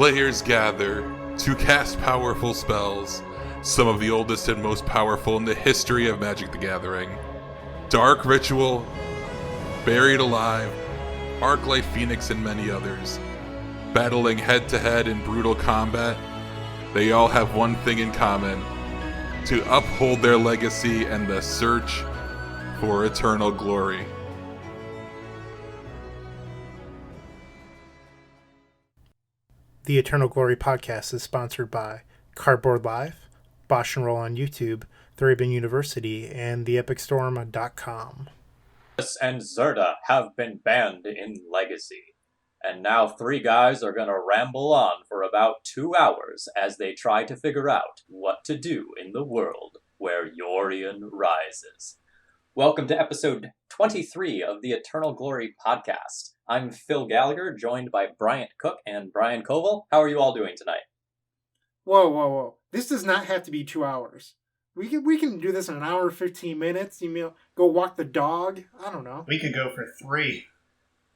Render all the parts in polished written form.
players gather to cast powerful spells, some of the oldest and most powerful in the history of Magic the Gathering. Dark Ritual, Buried Alive, Arclight Phoenix, and many others. Battling head-to-head in brutal combat, they all have one thing in common: to uphold their legacy and the search for eternal glory. The Eternal Glory podcast is sponsored by Cardboard Live, BoshNRoll on YouTube, ThrabenU University, and theepicstorm.com. And Zerda have been banned in Legacy. And now three guys are gonna ramble on for about 2 hours as they try to figure out what to do in the world where Yorion rises. Welcome to episode 23 of the Eternal Glory podcast. I'm Phil Gallagher, joined by Bryant Cook and Brian Coval. How are you all doing tonight? Whoa. This does not have to be 2 hours. We can do this in an hour, 15 minutes. Go walk the dog. I don't know. We could go for 3.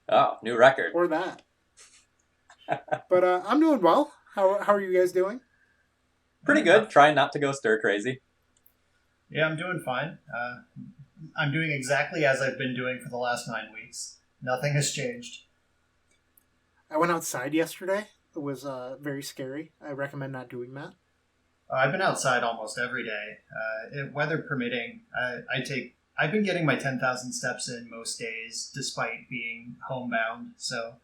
Oh, new record. Or that. But I'm doing well. How are you guys doing? Pretty good. Trying not to go stir crazy. Yeah, I'm doing fine. I'm doing exactly as I've been doing for the last 9 weeks. Nothing has changed. I went outside yesterday. It was very scary. I recommend not doing that. I've been outside almost every day. Weather permitting, I've been getting my 10,000 steps in most days, despite being homebound. So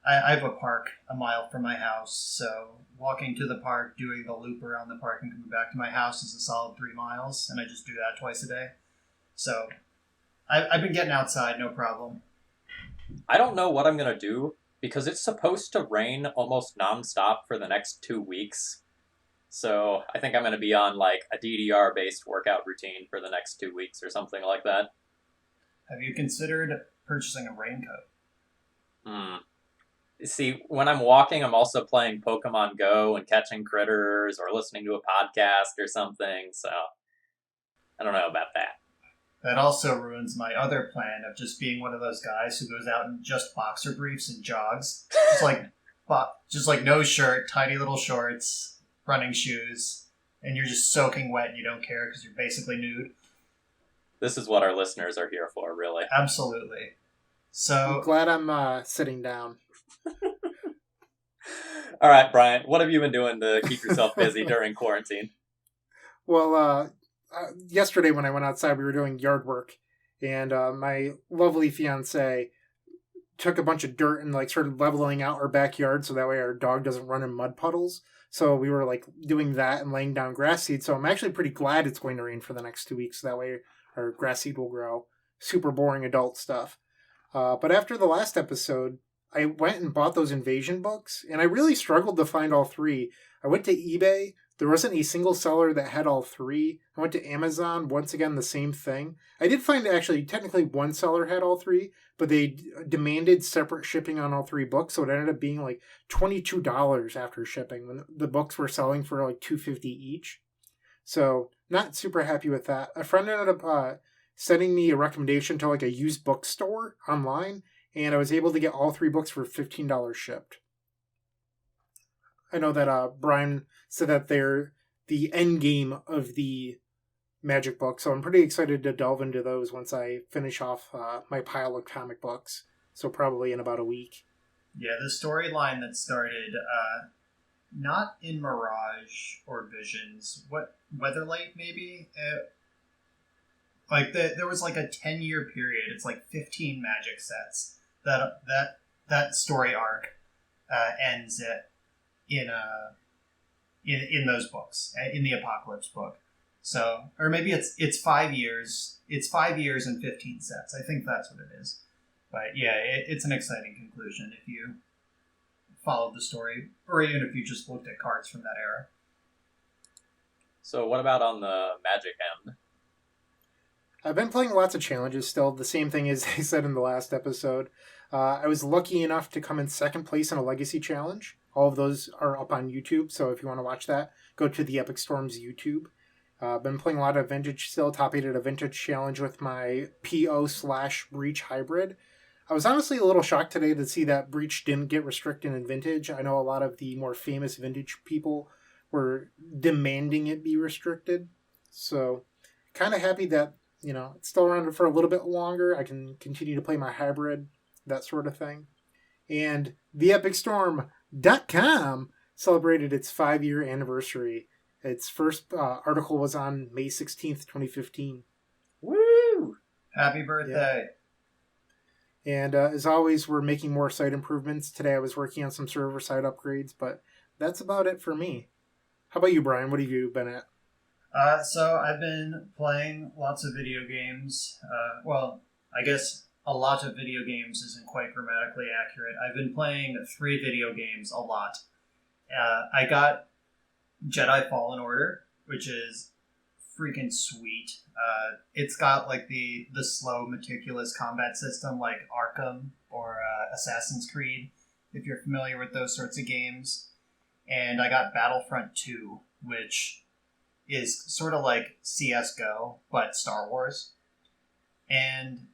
I have a park a mile from my house. So walking to the park, doing the loop around the park, and coming back to my house is a solid 3 miles. And I just do that twice a day. So I've been getting outside, no problem. I don't know what I'm going to do because it's supposed to rain almost nonstop for the next 2 weeks. So I think I'm going to be on like a DDR-based workout routine for the next 2 weeks or something like that. Have you considered purchasing a raincoat? See, when I'm walking, I'm also playing Pokemon Go and catching critters or listening to a podcast or something. So I don't know about that. That also ruins my other plan of just being one of those guys who goes out in just boxer briefs and jogs. Just like no shirt, tiny little shorts, running shoes, and you're just soaking wet and you don't care because you're basically nude. This is what our listeners are here for, really. Absolutely. So I'm glad I'm sitting down. All right, Brian, what have you been doing to keep yourself busy during quarantine? Well, yesterday when I went outside, we were doing yard work, and my lovely fiance took a bunch of dirt and started leveling out our backyard so that way our dog doesn't run in mud puddles. So we were doing that and laying down grass seed. So I'm actually pretty glad it's going to rain for the next 2 weeks. So that way our grass seed will grow. Super boring adult stuff. But after the last episode, I went and bought those invasion books, and I really struggled to find all 3. I went to eBay. There wasn't a single seller that had all 3. I went to Amazon, once again, the same thing. I did find actually technically one seller had all 3, but they demanded separate shipping on all 3 books, so it ended up being $22 after shipping when the books were selling for $2.50 each. So not super happy with that. A friend ended up sending me a recommendation to a used bookstore online, and I was able to get all 3 books for $15 shipped. I know that Brian said that they're the end game of the Magic book, so I'm pretty excited to delve into those once I finish off my pile of comic books. So probably in about a week. Yeah, the storyline that started not in Mirage or Visions, Weatherlight maybe? There was a 10-year period. It's 15 Magic sets that story arc ends in those books, in the Apocalypse book. So, or maybe it's 5 years. It's 5 years and 15 sets. I think that's what it is. But yeah, it's an exciting conclusion if you followed the story, or even if you just looked at cards from that era. So what about on the Magic end? I've been playing lots of challenges still. The same thing as I said in the last episode. I was lucky enough to come in second place in a Legacy challenge. All of those are up on YouTube, so if you want to watch that, go to the Epic Storm's YouTube. I've been playing a lot of Vintage still, top 8 at a Vintage challenge with my PO/Breach hybrid. I was honestly a little shocked today to see that Breach didn't get restricted in Vintage. I know a lot of the more famous Vintage people were demanding it be restricted. So, kind of happy that, it's still around for a little bit longer. I can continue to play my hybrid, that sort of thing. And TheEpicStorm.com celebrated its 5-year anniversary. Its first article was on May 16th, 2015. Woo! Happy birthday. Yeah. And as always, we're making more site improvements. Today I was working on some server-side upgrades, but that's about it for me. How about you, Brian? What have you been at? So I've been playing lots of video games. I guess a lot of video games isn't quite grammatically accurate. I've been playing 3 video games a lot. I got Jedi Fallen Order, which is freaking sweet. It's got like the slow, meticulous combat system like Arkham or Assassin's Creed, if you're familiar with those sorts of games. And I got Battlefront 2, which is sort of like CSGO, but Star Wars. And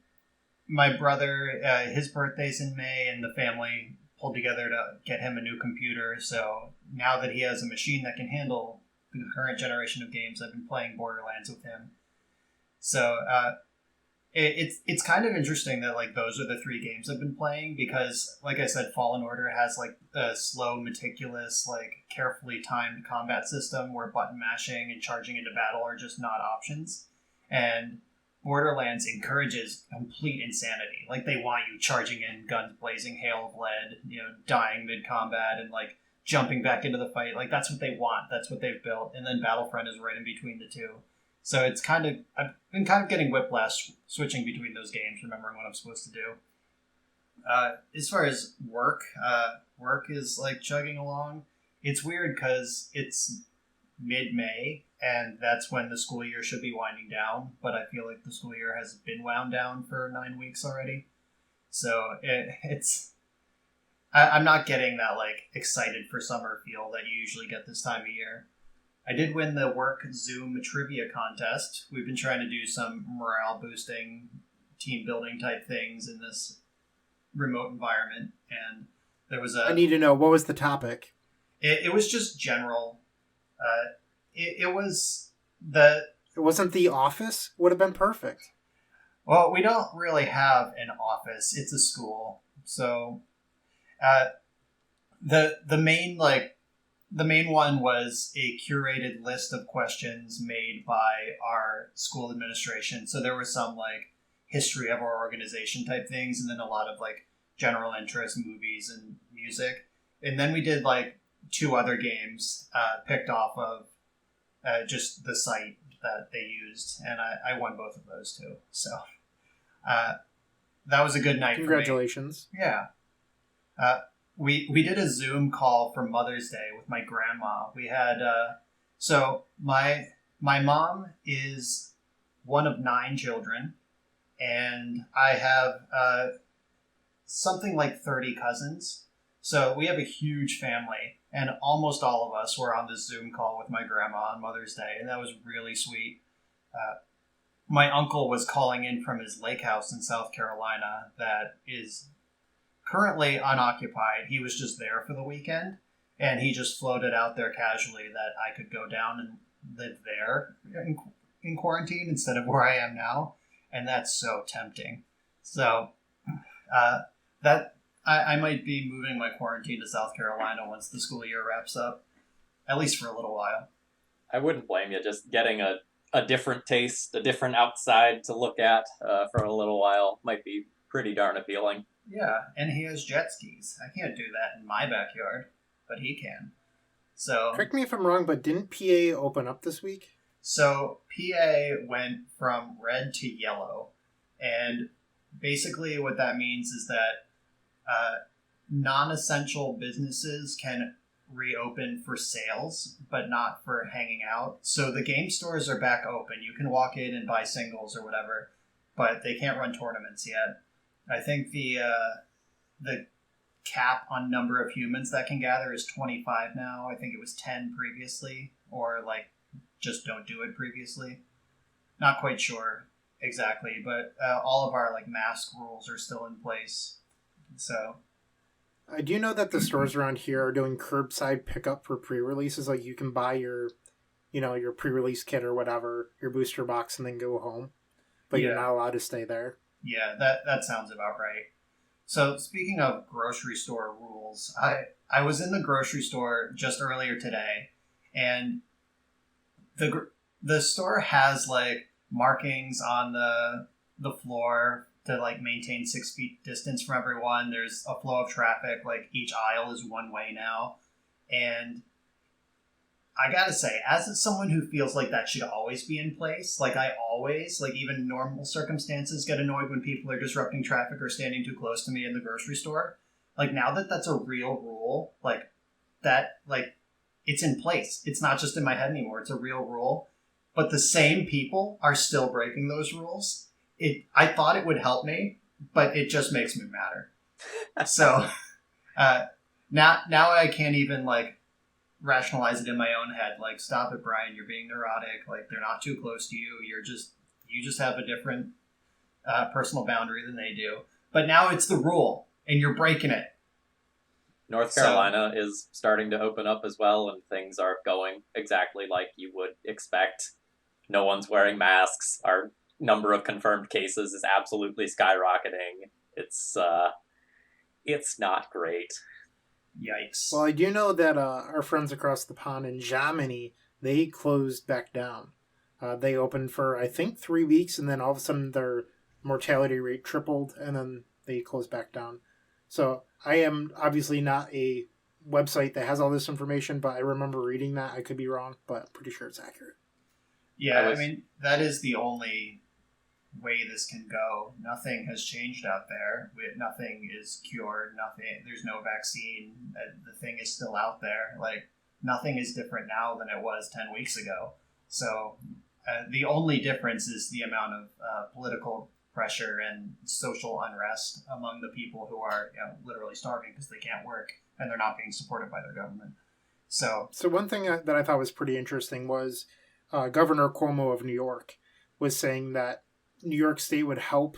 my brother, his birthday's in May, and the family pulled together to get him a new computer. So now that he has a machine that can handle the current generation of games, I've been playing Borderlands with him. So it's kind of interesting that like those are the 3 games I've been playing, because like I said, Fallen Order has like the slow, meticulous, like carefully timed combat system where button mashing and charging into battle are just not options. And Borderlands encourages complete insanity. Like they want you charging in, guns blazing, hail of lead, dying mid-combat and like jumping back into the fight. Like that's what they want. That's what they've built. And then Battlefront is right in between the two. So it's I've been kind of getting whiplash switching between those games, remembering what I'm supposed to do. As far as work is like chugging along. It's weird because it's mid-May, and that's when the school year should be winding down, but I feel like the school year has been wound down for 9 weeks already. So I'm not getting that like excited for summer feel that you usually get this time of year. I did win the work Zoom trivia contest. We've been trying to do some morale boosting, team building type things in this remote environment, and there was I need to know, what was the topic? It was just general. It wasn't The Office? Would have been perfect. Well, we don't really have an office. It's a school. So the main one was a curated list of questions made by our school administration. So there were some like history of our organization type things, and then a lot of like general interest movies and music. And then we did like 2 other games picked off of just the site that they used, and I won both of those too. So that was a good night. Congratulations. For me. Yeah. We did a Zoom call for Mother's Day with my grandma. We had so my mom is one of 9 children, and I have something like 30 cousins. So we have a huge family, and almost all of us were on this Zoom call with my grandma on Mother's Day, and that was really sweet. My uncle was calling in from his lake house in South Carolina that is currently unoccupied. He was just there for the weekend, and he just floated out there casually that I could go down and live there in quarantine instead of where I am now, and that's so tempting. So that I might be moving my quarantine to South Carolina once the school year wraps up, at least for a little while. I wouldn't blame you. Just getting a different taste, a different outside to look at for a little while might be pretty darn appealing. Yeah, and he has jet skis. I can't do that in my backyard, but he can. So correct me if I'm wrong, but didn't PA open up this week? So PA went from red to yellow, and basically what that means is that non-essential businesses can reopen for sales, but not for hanging out. So the game stores are back open. You can walk in and buy singles or whatever, but they can't run tournaments yet. I think the cap on number of humans that can gather is 25 now. I think it was 10 previously, or like just don't do it previously. Not quite sure. exactly. But all of our like mask rules are still in place. So I do know that the stores around here are doing curbside pickup for pre-releases. Like you can buy your, your pre-release kit or whatever, your booster box, and then go home. But you're yeah, not allowed to stay there. yeah, that sounds about right. So speaking of grocery store rules, I was in the grocery store just earlier today, and the store has like markings on the floor to like maintain 6 feet distance from everyone. There's a flow of traffic. Like each aisle is one way now, and I gotta say, as someone who feels like that should always be in place, like I always, like even in normal circumstances, get annoyed when people are disrupting traffic or standing too close to me in the grocery store. Like now that that's a real rule, like that, like it's in place. It's not just in my head anymore. It's a real rule. But the same people are still breaking those rules. I thought it would help me, but it just makes me madder. So now I can't even like rationalize it in my own head. Like, stop it, Brian. You're being neurotic. Like, they're not too close to you. You just have a different personal boundary than they do. But now it's the rule, and you're breaking it. North Carolina is starting to open up as well, and things are going exactly like you would expect. No one's wearing masks. Our number of confirmed cases is absolutely skyrocketing. It's not great. Yikes. Well, I do know that our friends across the pond in Germany, they closed back down. They opened for, I think, 3 weeks, and then all of a sudden their mortality rate tripled, and then they closed back down. So I am obviously not a website that has all this information, but I remember reading that. I could be wrong, but I'm pretty sure it's accurate. Yeah, I mean, that is the only way this can go. Nothing has changed out there. Nothing is cured. Nothing. There's no vaccine. The thing is still out there. Like, nothing is different now than it was 10 weeks ago. So the only difference is the amount of political pressure and social unrest among the people who are literally starving because they can't work and they're not being supported by their government. So one thing that I thought was pretty interesting was Governor Cuomo of New York was saying that New York State would help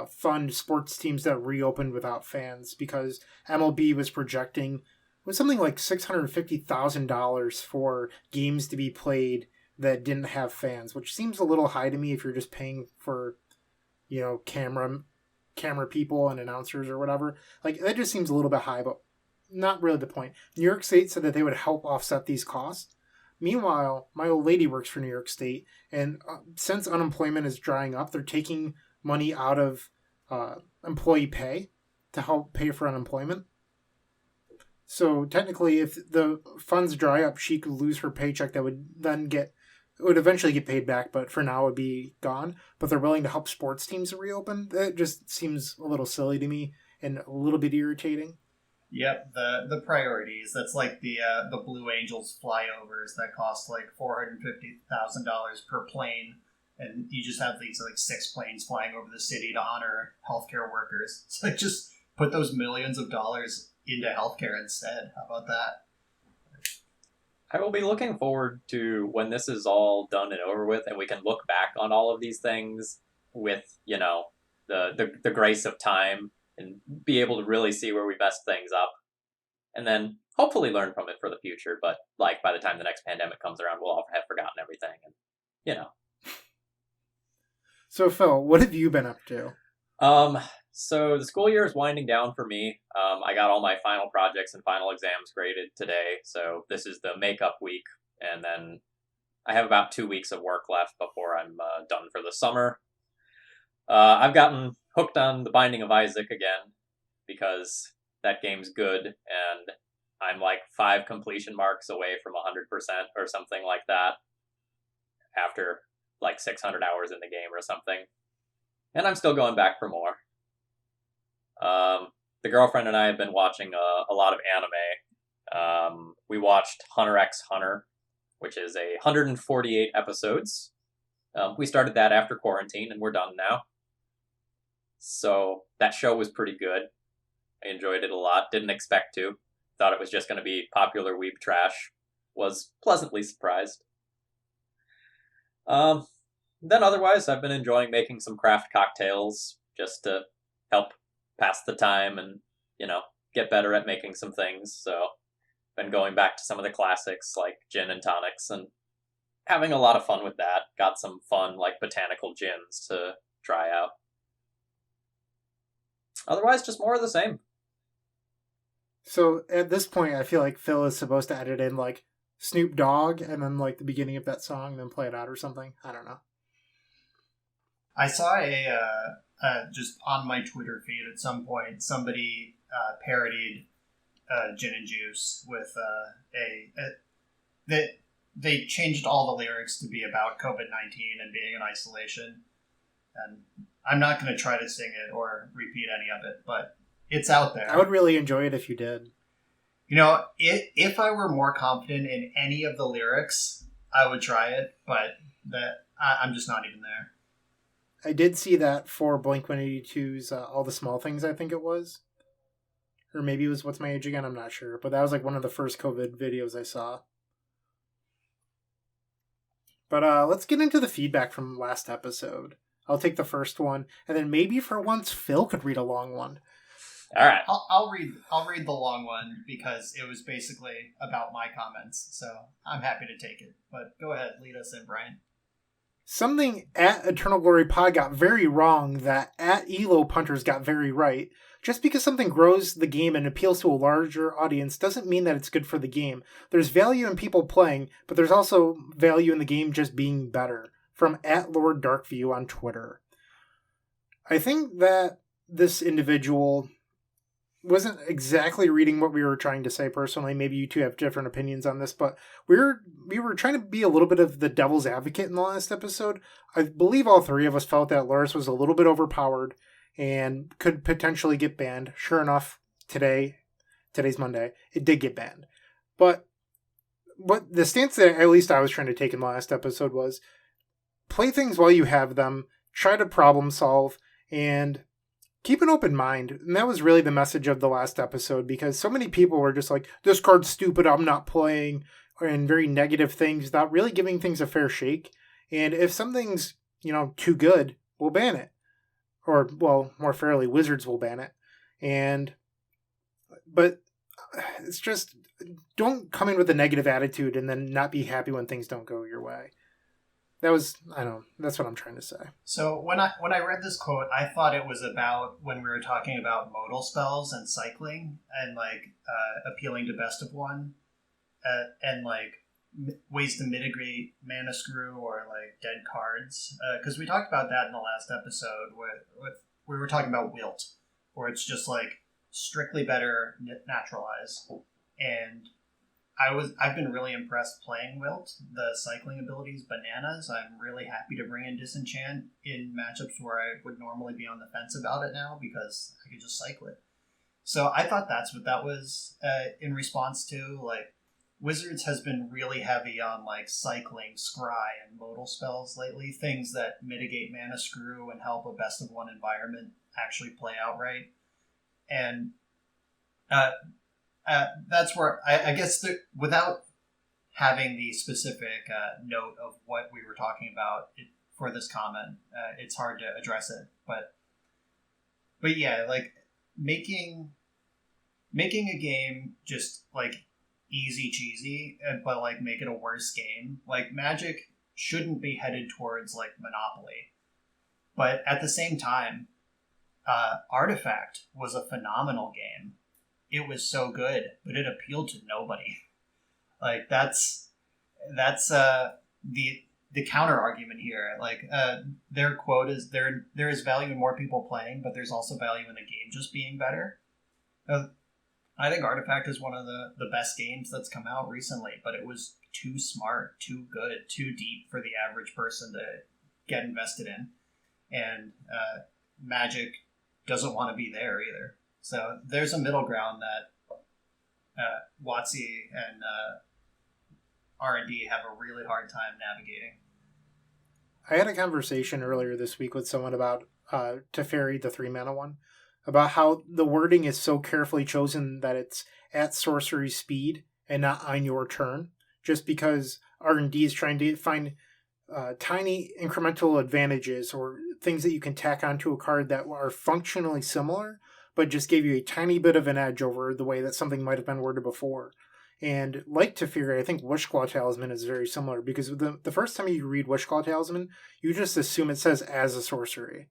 fund sports teams that reopened without fans because MLB was projecting was something like $650,000 for games to be played that didn't have fans, which seems a little high to me if you're just paying for, camera people and announcers or whatever. Like, that just seems a little bit high, but not really the point. New York State said that they would help offset these costs. Meanwhile, my old lady works for New York State, and since unemployment is drying up, they're taking money out of employee pay to help pay for unemployment. So technically, if the funds dry up, she could lose her paycheck that would then would eventually get paid back, but for now would be gone. But they're willing to help sports teams reopen. That just seems a little silly to me and a little bit irritating. Yep, the priorities. That's like the Blue Angels flyovers that cost like $450,000 per plane, and you just have these like 6 planes flying over the city to honor healthcare workers. It's like, just put those millions of dollars into healthcare instead. How about that? I will be looking forward to when this is all done and over with, and we can look back on all of these things with the grace of time, and be able to really see where we messed things up, and then hopefully learn from it for the future. But like, by the time the next pandemic comes around, we'll all have forgotten everything, and So Phil, what have you been up to? So the school year is winding down for me. I got all my final projects and final exams graded today, so this is the makeup week, and then I have about 2 weeks of work left before I'm done for the summer. I've gotten hooked on The Binding of Isaac again, because that game's good, and I'm like 5 completion marks away from 100% or something like that, after like 600 hours in the game or something. And I'm still going back for more. The girlfriend and I have been watching a lot of anime. We watched Hunter x Hunter, which is 148 episodes. We started that after quarantine, and we're done now. So that show was pretty good. I enjoyed it a lot. Didn't expect to. Thought it was just going to be popular weeb trash. Was pleasantly surprised. Then otherwise, I've been enjoying making some craft cocktails just to help pass the time and, get better at making some things. So, been going back to some of the classics like gin and tonics and having a lot of fun with that. Got some fun, like, botanical gins to try out. Otherwise, just more of the same. So at this point, I feel like Phil is supposed to edit in like Snoop Dogg and then like the beginning of that song and then play it out or something. I don't know. I saw just on my Twitter feed at some point, somebody parodied Gin and Juice with they changed all the lyrics to be about COVID-19 and being in isolation. And I'm not going to try to sing it or repeat any of it, but it's out there. I would really enjoy it if you did. If I were more confident in any of the lyrics, I would try it, but I'm just not even there. I did see that for Blink-182's All the Small Things, I think it was. Or maybe it was What's My Age Again, I'm not sure. But that was like one of the first COVID videos I saw. But let's get into the feedback from last episode. I'll take the first one, and then maybe for once Phil could read a long one. All right. I'll read the long one because it was basically about my comments, so I'm happy to take it. But go ahead, lead us in, Brian. Something at Eternal Glory Pod got very wrong that at Elo Punters got very right. Just because something grows the game and appeals to a larger audience doesn't mean that it's good for the game. There's value in people playing, but there's also value in the game just being better. From at Lord Darkview on Twitter. I think that this individual wasn't exactly reading what we were trying to say personally. Maybe you two have different opinions on this, but we were trying to be a little bit of the devil's advocate in the last episode. I believe all three of us felt that Lars was a little bit overpowered and could potentially get banned. Sure enough, today's Monday, it did get banned. But what the stance that at least I was trying to take in the last episode was play things while you have them, try to problem solve, and keep an open mind. And that was really the message of the last episode, because so many people were just like, this card's stupid, I'm not playing, and very negative things without really giving things a fair shake. And if something's, too good, we'll ban it. Or, well, more fairly, Wizards will ban it. But it's just, don't come in with a negative attitude and then not be happy when things don't go your way. That's what I'm trying to say. So when I read this quote, I thought it was about when we were talking about modal spells and cycling and appealing to best of one and ways to mitigate mana screw or dead cards. Because we talked about that in the last episode with we were talking about Wilt, where it's just strictly better naturalize. And I've been really impressed playing Wilt. The cycling ability is bananas. I'm really happy to bring in Disenchant in matchups where I would normally be on the fence about it now because I could just cycle it. So I thought that's what that was in response to. Wizards has been really heavy on cycling, scry, and modal spells lately. Things that mitigate mana screw and help a best of one environment actually play out right. And that's where I guess without having the specific note of what we were talking about for this comment, it's hard to address it. But yeah, making a game just easy cheesy, but make it a worse game. Magic shouldn't be headed towards Monopoly, but at the same time, Artifact was a phenomenal game. It was so good, but it appealed to nobody. That's the counter argument here. Their quote is there is value in more people playing, but there's also value in the game just being better. I think Artifact is one of the best games that's come out recently, but it was too smart, too good, too deep for the average person to get invested in. And Magic doesn't want to be there either. So there's a middle ground that WotC and R&D have a really hard time navigating. I had a conversation earlier this week with someone about Teferi, the 3-mana one, about how the wording is so carefully chosen that it's at sorcery speed and not on your turn, just because R&D is trying to find tiny incremental advantages or things that you can tack onto a card that are functionally similar, but just gave you a tiny bit of an edge over the way that something might have been worded before. And like Teferi, I think Wishclaw Talisman is very similar, because the first time you read Wishclaw Talisman, you just assume it says as a sorcery,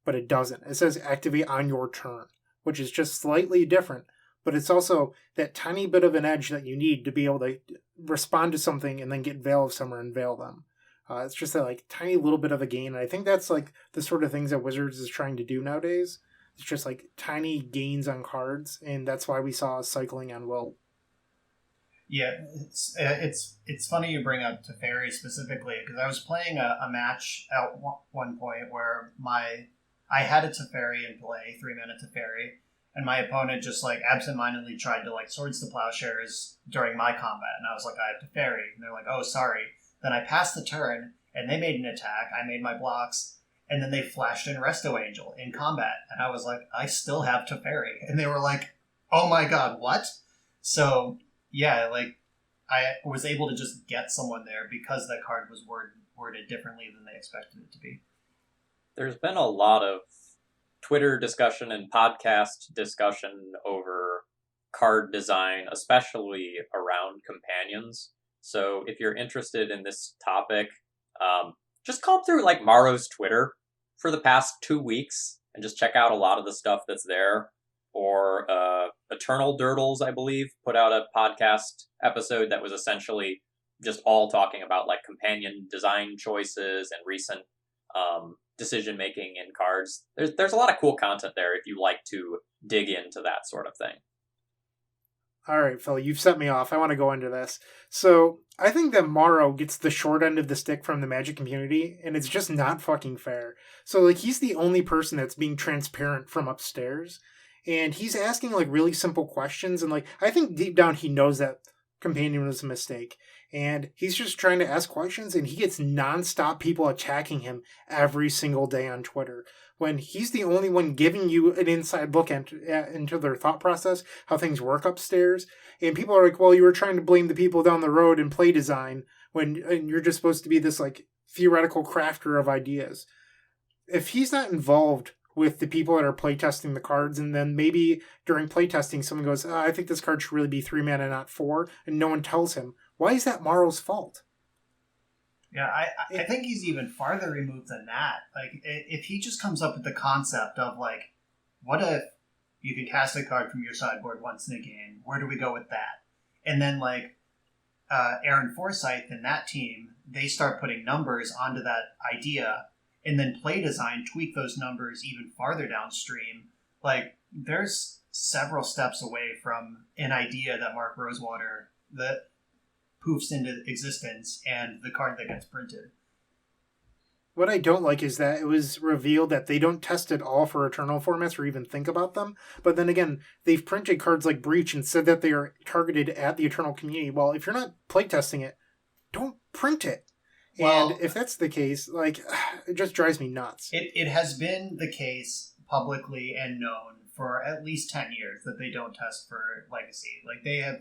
but it doesn't. It says activate on your turn, which is just slightly different, but it's also that tiny bit of an edge that you need to be able to respond to something and then get Veil of Summer and veil them. It's just that like tiny little bit of a gain, and I think that's like the sort of things that Wizards is trying to do nowadays. It's just like tiny gains on cards, and that's why we saw cycling on Will. Yeah, it's funny you bring up Teferi specifically, because I was playing a match at one point where I had a Teferi in play, 3-mana Teferi, and my opponent just like absentmindedly tried to like Swords to Plowshares during my combat, and I was like, I have Teferi, and they're like, oh, sorry. Then I passed the turn, and they made an attack, I made my blocks, and then they flashed in Resto Angel in combat, and I was like, I still have Teferi, and they were like, oh my god, what? So yeah, like, I was able to just get someone there because that card was worded differently than they expected it to be. There's been a lot of Twitter discussion and podcast discussion over card design, especially around companions. So if you're interested in this topic, just comb through like Maro's Twitter for the past 2 weeks and just check out a lot of the stuff that's there. Or Eternal Durdles, I believe, put out a podcast episode that was essentially just all talking about like companion design choices and recent decision making in cards. There's a lot of cool content there if you like to dig into that sort of thing. All right, Phil, you've set me off. I want to go into this. So I think that Maro gets the short end of the stick from the Magic community, and it's just not fucking fair. So like he's the only person that's being transparent from upstairs. And he's asking like really simple questions, and like I think deep down he knows that Companion was a mistake, and he's just trying to ask questions, and he gets nonstop people attacking him every single day on Twitter when he's the only one giving you an inside look into their thought process, how things work upstairs. And people are like, well, you were trying to blame the people down the road in play design and you're just supposed to be this like theoretical crafter of ideas. If he's not involved with the people that are playtesting the cards, and then maybe during playtesting someone goes, I think this card should really be 3 mana, not 4, and no one tells him, why is that Maro's fault? Yeah, I think he's even farther removed than that. Like, if he just comes up with the concept of, like, what if you can cast a card from your sideboard once in a game? Where do we go with that? And then, like, Aaron Forsyth and that team, they start putting numbers onto that idea, and then play design tweak those numbers even farther downstream. Like, there's several steps away from an idea that Mark Rosewater that poofs into existence and the card that gets printed. What I don't like is that it was revealed that they don't test at all for Eternal formats or even think about them. But then again, they've printed cards like Breach and said that they are targeted at the Eternal community. Well, if you're not playtesting it, don't print it. Well, and if that's the case, like, it just drives me nuts. It has been the case publicly and known for at least 10 years that they don't test for Legacy. Like, they have,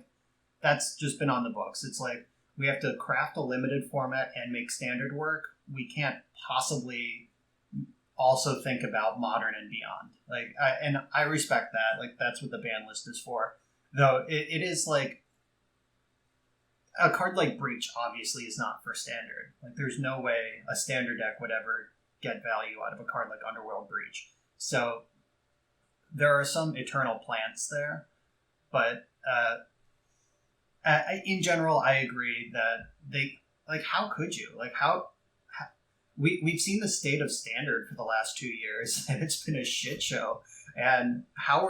that's just been on the books. It's like, we have to craft a limited format and make standard work. We can't possibly also think about modern and beyond. Like, I respect that. Like, that's what the ban list is for. Though it is like, a card like Breach obviously is not for standard. Like, there's no way a standard deck would ever get value out of a card like Underworld Breach. So there are some eternal plants there, but in general, I agree that they, like, how could you? Like, how we've seen the state of standard for the last 2 years, and it's been a shit show. And how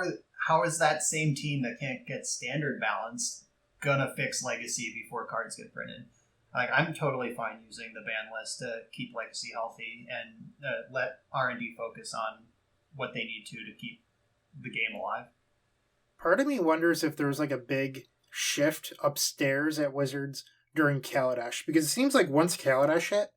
is that same team that can't get standard balanced gonna fix Legacy before cards get printed? Like, I'm totally fine using the ban list to keep Legacy healthy and let R&D focus on what they need to keep the game alive. Part of me wonders if there was like a big shift upstairs at Wizards during Kaladesh, because it seems like once Kaladesh hit,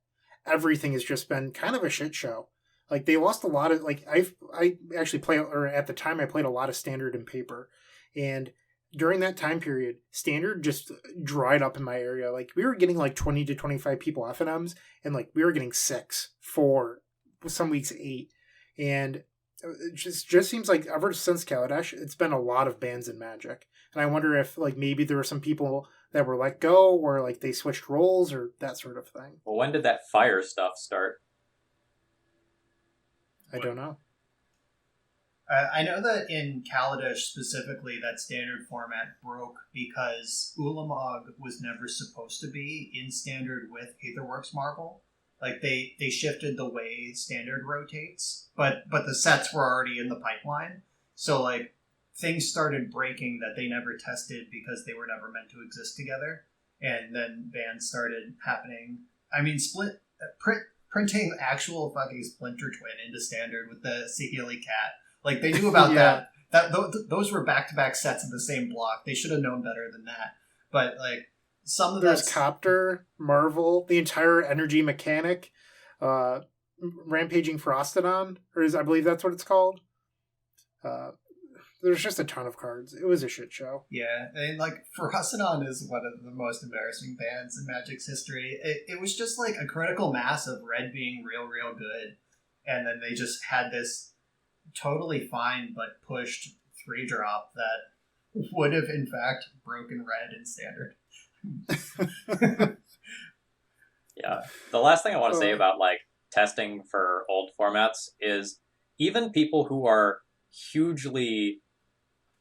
everything has just been kind of a shit show. Like, they lost a lot of, like, I actually played, or at the time I played a lot of standard and paper, and during that time period, Standard just dried up in my area. Like, we were getting like 20 to 25 people FNMs, and like we were getting 6, 4, some weeks 8. And it just seems like ever since Kaladesh, it's been a lot of bans in Magic. And I wonder if like maybe there were some people that were let go, or like they switched roles, or that sort of thing. Well, when did that fire stuff start? I don't know. I know that in Kaladesh specifically, that standard format broke because Ulamog was never supposed to be in standard with Aetherworks Marvel. Like, they shifted the way standard rotates, but the sets were already in the pipeline. So, like, things started breaking that they never tested because they were never meant to exist together. And then bans started happening. I mean, printing actual fucking Splinter Twin into standard with the Sahili cat. Like, they knew about that. Those were back-to-back sets of the same block. They should have known better than that. But, like, some of There's Copter, Marvel, the entire energy mechanic, Rampaging Frostodon, I believe that's what it's called. There's just a ton of cards. It was a shit show. Yeah, and like Frostodon is one of the most embarrassing bans in Magic's history. It was just like a critical mass of red being real good, and then they just had this totally fine but pushed 3-drop that would have in fact broken red in standard. Yeah. The last thing I want to say about like testing for old formats is even people who are hugely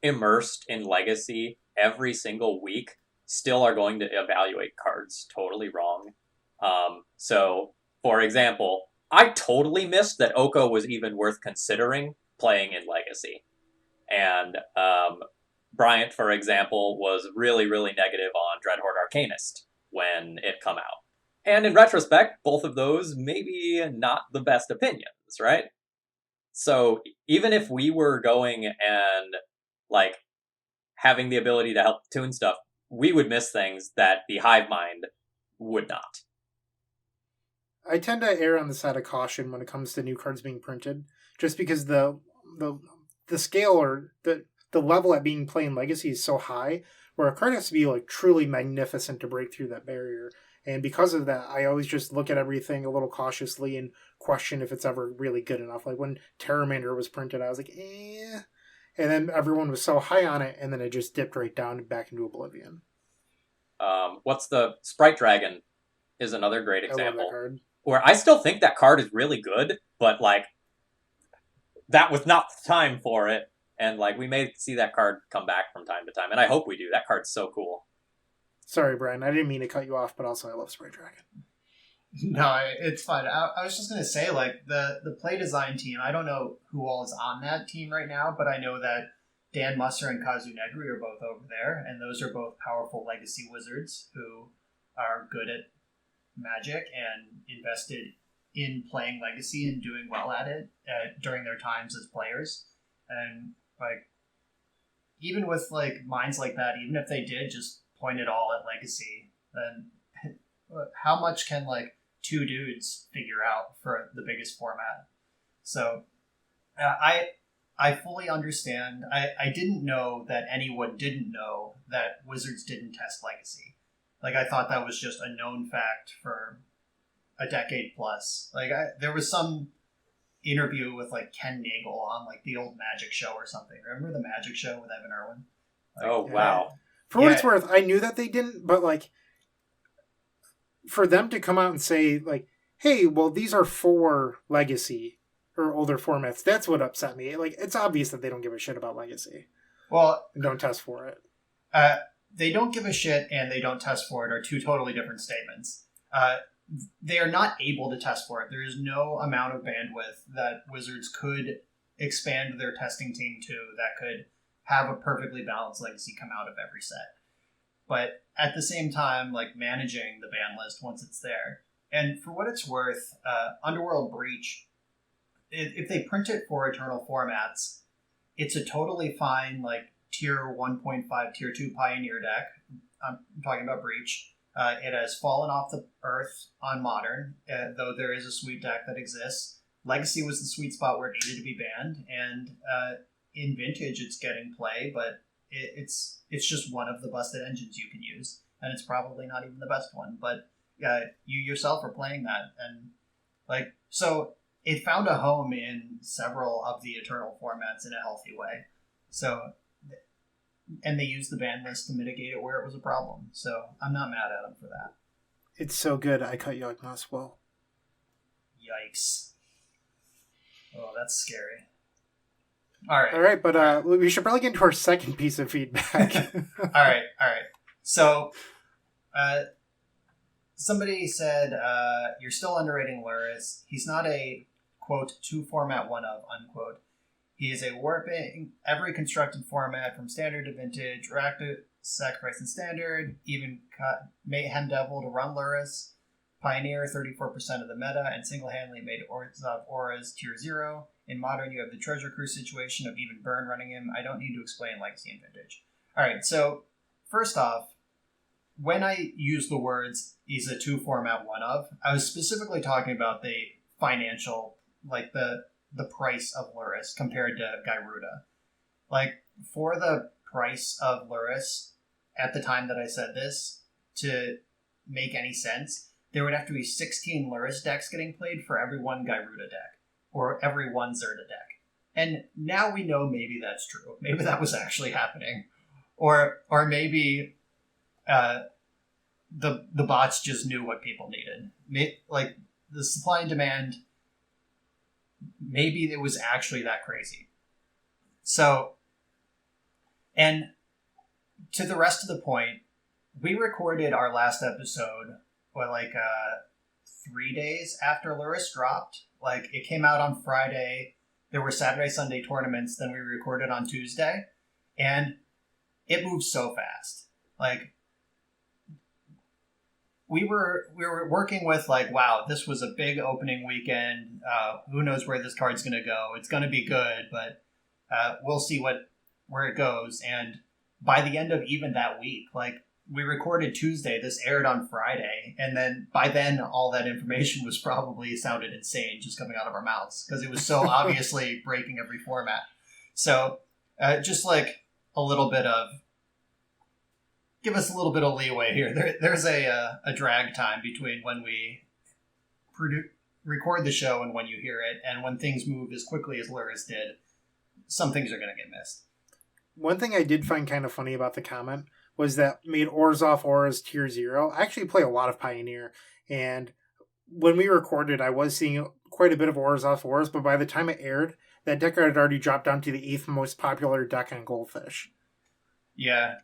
immersed in Legacy every single week still are going to evaluate cards totally wrong. So, for example, I totally missed that Oko was even worth considering playing in Legacy. And Bryant, for example, was really negative on Dreadhorde Arcanist when it come out. And in retrospect, both of those maybe not the best opinions, right? So even if we were going and like having the ability to help tune stuff, we would miss things that the hive mind would not. I tend to err on the side of caution when it comes to new cards being printed, just because the scale or the level at being played in Legacy is so high, where a card has to be like truly magnificent to break through that barrier. And because of that, I always just look at everything a little cautiously and question if it's ever really good enough. Like when Terramander was printed, I was like, eh. And then everyone was so high on it, and then it just dipped right down and back into oblivion. What's the Sprite Dragon is another great example. I love that card. Where I still think that card is really good, but like that was not the time for it. And like we may see that card come back from time to time, and I hope we do. That card's so cool. Sorry, Brian, I didn't mean to cut you off, but also I love Sprite Dragon. No, it's fine. I was just going to say, like, the play design team, I don't know who all is on that team right now, but I know that Dan Musser and Kazu Negri are both over there, and those are both powerful Legacy wizards who are good at Magic and invested in playing Legacy and doing well at it during their times as players. And, like, even with, like, minds like that, even if they did just point it all at Legacy, then how much can, like, 2 dudes figure out for the biggest format? So I fully understand. I didn't know that anyone didn't know that Wizards didn't test Legacy. Like, I thought that was just a known fact for a decade plus. Like, there was some interview with, like, Ken Nagel on, like, the old Magic Show or something. Remember the Magic Show with Evan Irwin? Like, oh, wow. For what it's worth, I knew that they didn't, but, like, for them to come out and say, like, hey, well, these are for Legacy or older formats, that's what upset me. Like, it's obvious that they don't give a shit about Legacy. Well, and don't test for it. They don't give a shit and they don't test for it are two totally different statements. They are not able to test for it. There is no amount of bandwidth that Wizards could expand their testing team to that could have a perfectly balanced Legacy come out of every set. But at the same time, like, managing the ban list once it's there. And for what it's worth, Underworld Breach, if they print it for Eternal formats, it's a totally fine, like, tier 1.5, tier 2 Pioneer deck. I'm talking about Breach. It has fallen off the earth on Modern, though there is a sweet deck that exists. Legacy was the sweet spot where it needed to be banned, and in Vintage it's getting play, but it's just one of the busted engines you can use, and it's probably not even the best one. But you yourself are playing that, and like so, it found a home in several of the Eternal formats in a healthy way. So, and they used the ban list to mitigate it where it was a problem. So I'm not mad at them for that. It's so good, I cut you as well. Yikes. Oh, that's scary. All right, but we should probably get into our second piece of feedback. All right. So, somebody said, you're still underrating Luris. He's not a, quote, 2-format one-of, unquote. He is a warping every constructed format from standard to vintage, reactive, sacrifice and standard, even cut Mayhem Devil to run Luris. Pioneer, 34% of the meta, and single-handedly made Orzhov Auras tier 0. In Modern, you have the Treasure Crew situation of even Burn running him. I don't need to explain Legacy and Vintage. Alright, so, first off, when I use the words, he's a 2-format one-of, I was specifically talking about the financial, like the price of Luris compared to Gyruda. Like, for the price of Luris, at the time that I said this, to make any sense, there would have to be 16 Luris decks getting played for every one Gyruda deck, or every one Zerda deck. And now we know maybe that's true. Maybe that was actually happening. Or maybe the bots just knew what people needed. Like, the supply and demand, maybe it was actually that crazy. So, and to the rest of the point, we recorded our last episode, 3 days after Luris dropped. Like, it came out on Friday. There were Saturday, Sunday tournaments. Then we recorded on Tuesday. And it moved so fast. Like, we were working with, like, wow, this was a big opening weekend. Who knows where this card's going to go. It's going to be good, but we'll see where it goes. And by the end of even that week, like, we recorded Tuesday, this aired on Friday, and then by then all that information was probably sounded insane just coming out of our mouths because it was so obviously breaking every format. So just like a little bit of, give us a little bit of leeway here. There's a drag time between when we record the show and when you hear it, and when things move as quickly as Luris did, some things are going to get missed. One thing I did find kind of funny about the comment was that made Orzhov Auras tier 0. I actually play a lot of Pioneer, and when we recorded, I was seeing quite a bit of Orzhov Auras, but by the time it aired, that deck had already dropped down to the 8th most popular deck on Goldfish. Yeah.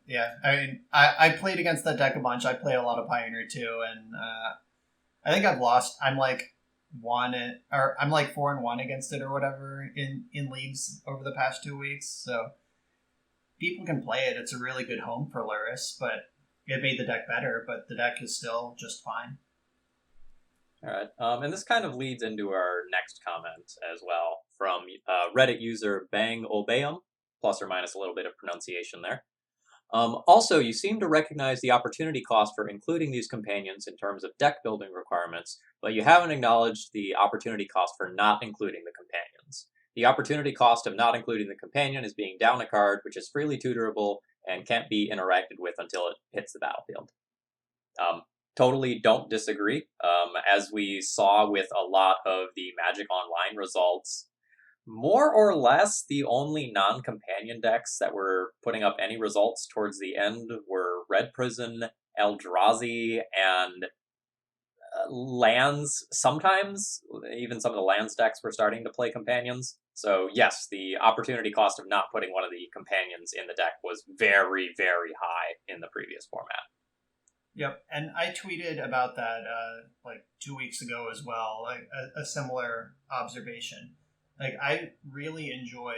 Yeah. I mean, I played against that deck a bunch. I play a lot of Pioneer too, and I think I've lost. I'm like 4-1 against it or whatever in leagues over the past 2 weeks, so people can play it. It's a really good home for Luris, but it made the deck better, but the deck is still just fine. All right. And this kind of leads into our next comment as well from Reddit user Bang Olbayum, plus or minus a little bit of pronunciation there. Also, you seem to recognize the opportunity cost for including these companions in terms of deck building requirements, but you haven't acknowledged the opportunity cost for not including the companions. The opportunity cost of not including the companion is being down a card, which is freely tutorable and can't be interacted with until it hits the battlefield. Totally don't disagree. As we saw with a lot of the Magic Online results, more or less the only non-companion decks that were putting up any results towards the end were Red Prison, Eldrazi, and lands. Sometimes even some of the lands decks were starting to play companions. So yes, the opportunity cost of not putting one of the companions in the deck was very, very high in the previous format. Yep, and I tweeted about that 2 weeks ago as well, like a similar observation. Like, I really enjoy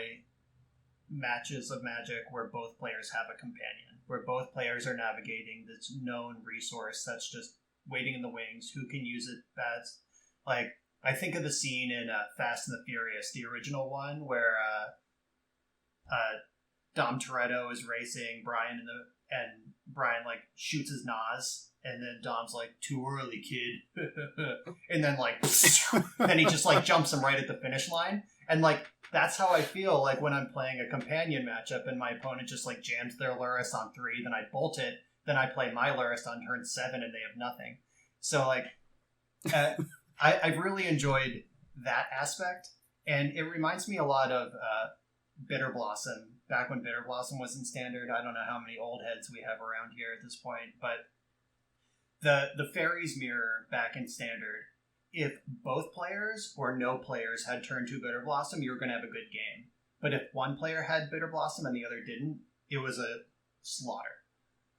matches of Magic where both players have a companion, where both players are navigating this known resource that's just waiting in the wings, who can use it best. Like, I think of the scene in Fast and the Furious, the original one, where Dom Toretto is racing Brian and Brian like shoots his Nas, and then Dom's like, "Too early, kid," and then like, then he just like jumps him right at the finish line, and like that's how I feel like when I'm playing a companion matchup and my opponent just like jams their Lurrus on 3, then I bolt it, then I play my Lurrus on turn 7 and they have nothing. So like, I've really enjoyed that aspect, and it reminds me a lot of Bitter Blossom, back when Bitter Blossom was in Standard. I don't know how many old heads we have around here at this point, but the Fairies Mirror back in Standard, if both players or no players had turn 2 Bitter Blossom, you were going to have a good game. But if one player had Bitter Blossom and the other didn't, it was a slaughter.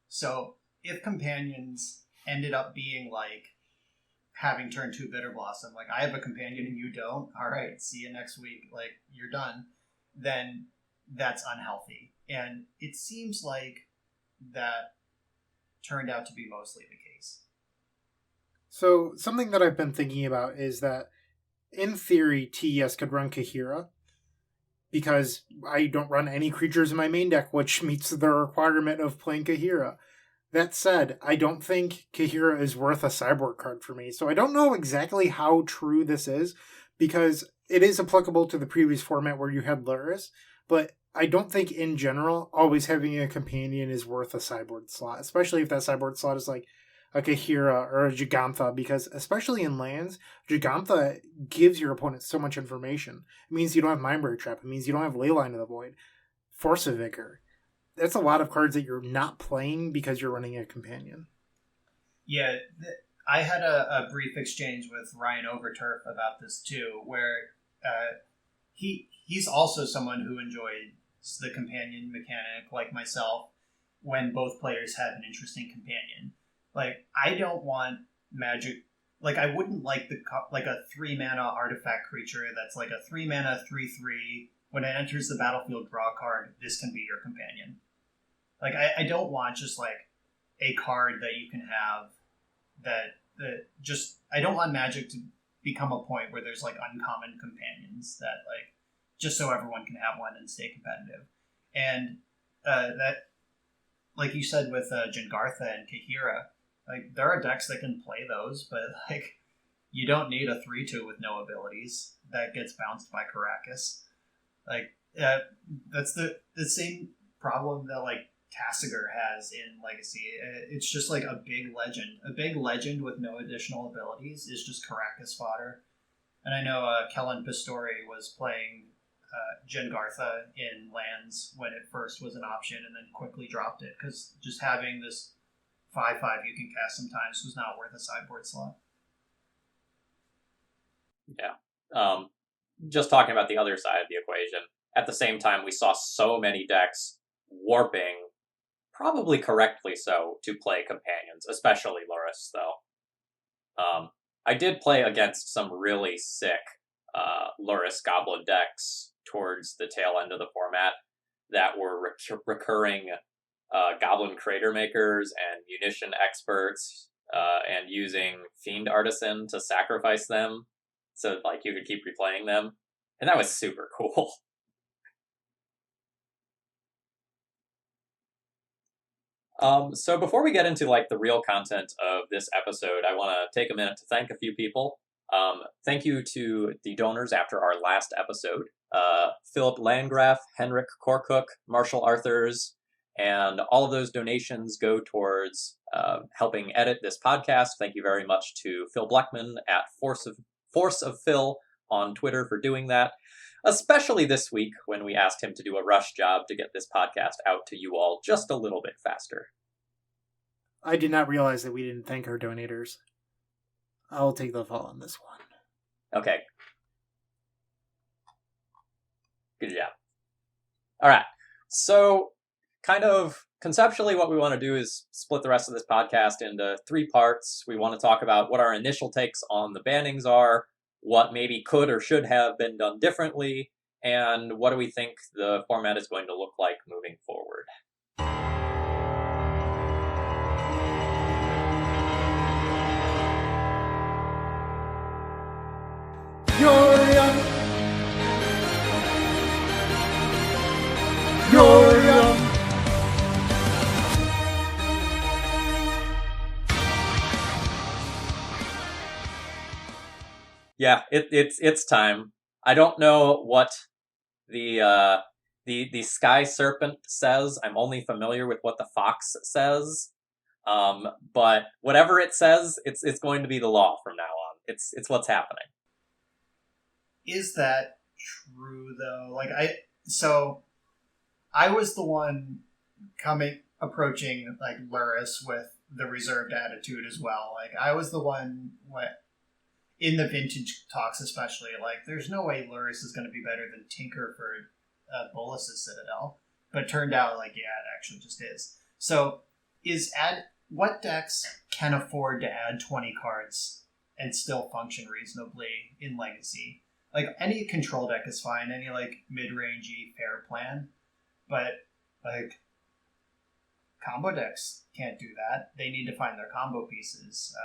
So if companions ended up being like having turn 2 Bitter Blossom, like I have a companion and you don't, all right, see you next week, like you're done, then that's unhealthy. And it seems like that turned out to be mostly the case. So something that I've been thinking about is that in theory, TES could run Kahira, because I don't run any creatures in my main deck, which meets the requirement of playing Kahira. That said, I don't think Kahira is worth a sideboard card for me, so I don't know exactly how true this is, because it is applicable to the previous format where you had Lurrus, but I don't think in general always having a companion is worth a sideboard slot, especially if that sideboard slot is like a Kahira or a Gigantha, because especially in lands, Gigantha gives your opponent so much information. It means you don't have Mindbreak Trap, it means you don't have Leyline of the Void, Force of Vigor. That's a lot of cards that you're not playing because you're running a companion. Yeah, I had a brief exchange with Ryan Overturf about this too, where he's also someone who enjoyed the companion mechanic like myself when both players have an interesting companion. Like, I don't want Magic... Like, I wouldn't like a 3-mana artifact creature that's like a 3-mana 3/3. When it enters the battlefield, draw a card. This can be your companion. Like, I don't want just, like, a card that you can have that just... I don't want Magic to become a point where there's, like, uncommon companions that, like, just so everyone can have one and stay competitive. And that, like you said with Jengartha and Kahira, like, there are decks that can play those, but, like, you don't need a 3/2 with no abilities that gets bounced by Caracas. Like, that's the same problem that, like, Tasigur has in Legacy. It's just, like, a big legend. A big legend with no additional abilities is just Caracas fodder. And I know Kellen Pistori was playing Jengartha in lands when it first was an option and then quickly dropped it, because just having this 5/5 you can cast sometimes was not worth a sideboard slot. Yeah. Just talking about the other side of the equation, at the same time, we saw so many decks warping, probably correctly so, to play companions, especially Lurrus, though. I did play against some really sick Lurrus Goblin decks towards the tail end of the format that were recurring Goblin Crater Makers and Munition Experts, and using Fiend Artisan to sacrifice them so like you could keep replaying them. And that was super cool. So before we get into like the real content of this episode, I want to take a minute to thank a few people. Thank you to the donors after our last episode. Philip Landgraf, Henrik Korcook, Marshall Arthurs, and all of those donations go towards helping edit this podcast. Thank you very much to Phil Blackman at Force of Phil on Twitter for doing that, especially this week when we asked him to do a rush job to get this podcast out to you all just a little bit faster. I did not realize that we didn't thank our donators. I'll take the fall on this one. Okay. Good job. All right. So, kind of conceptually, what we want to do is split the rest of this podcast into 3 parts. We want to talk about what our initial takes on the bannings are, what maybe could or should have been done differently, and what do we think the format is going to look like moving forward. Yorion! Yorion! Yeah, it's time. I don't know what The Sky Serpent says, I'm only familiar with what the Fox says. But whatever it says, it's going to be the law from now on. It's what's happening. Is that true though? Like I was the one approaching like Luris with the reserved attitude as well. Like I was the one in the vintage talks especially, like there's no way Luris is going to be better than Tinker for Bolus's Citadel. But turned out like, yeah, it actually just is. So what decks can afford to add 20 cards and still function reasonably in Legacy? Like any control deck is fine, any like mid-rangey fair plan, but like combo decks can't do that. They need to find their combo pieces.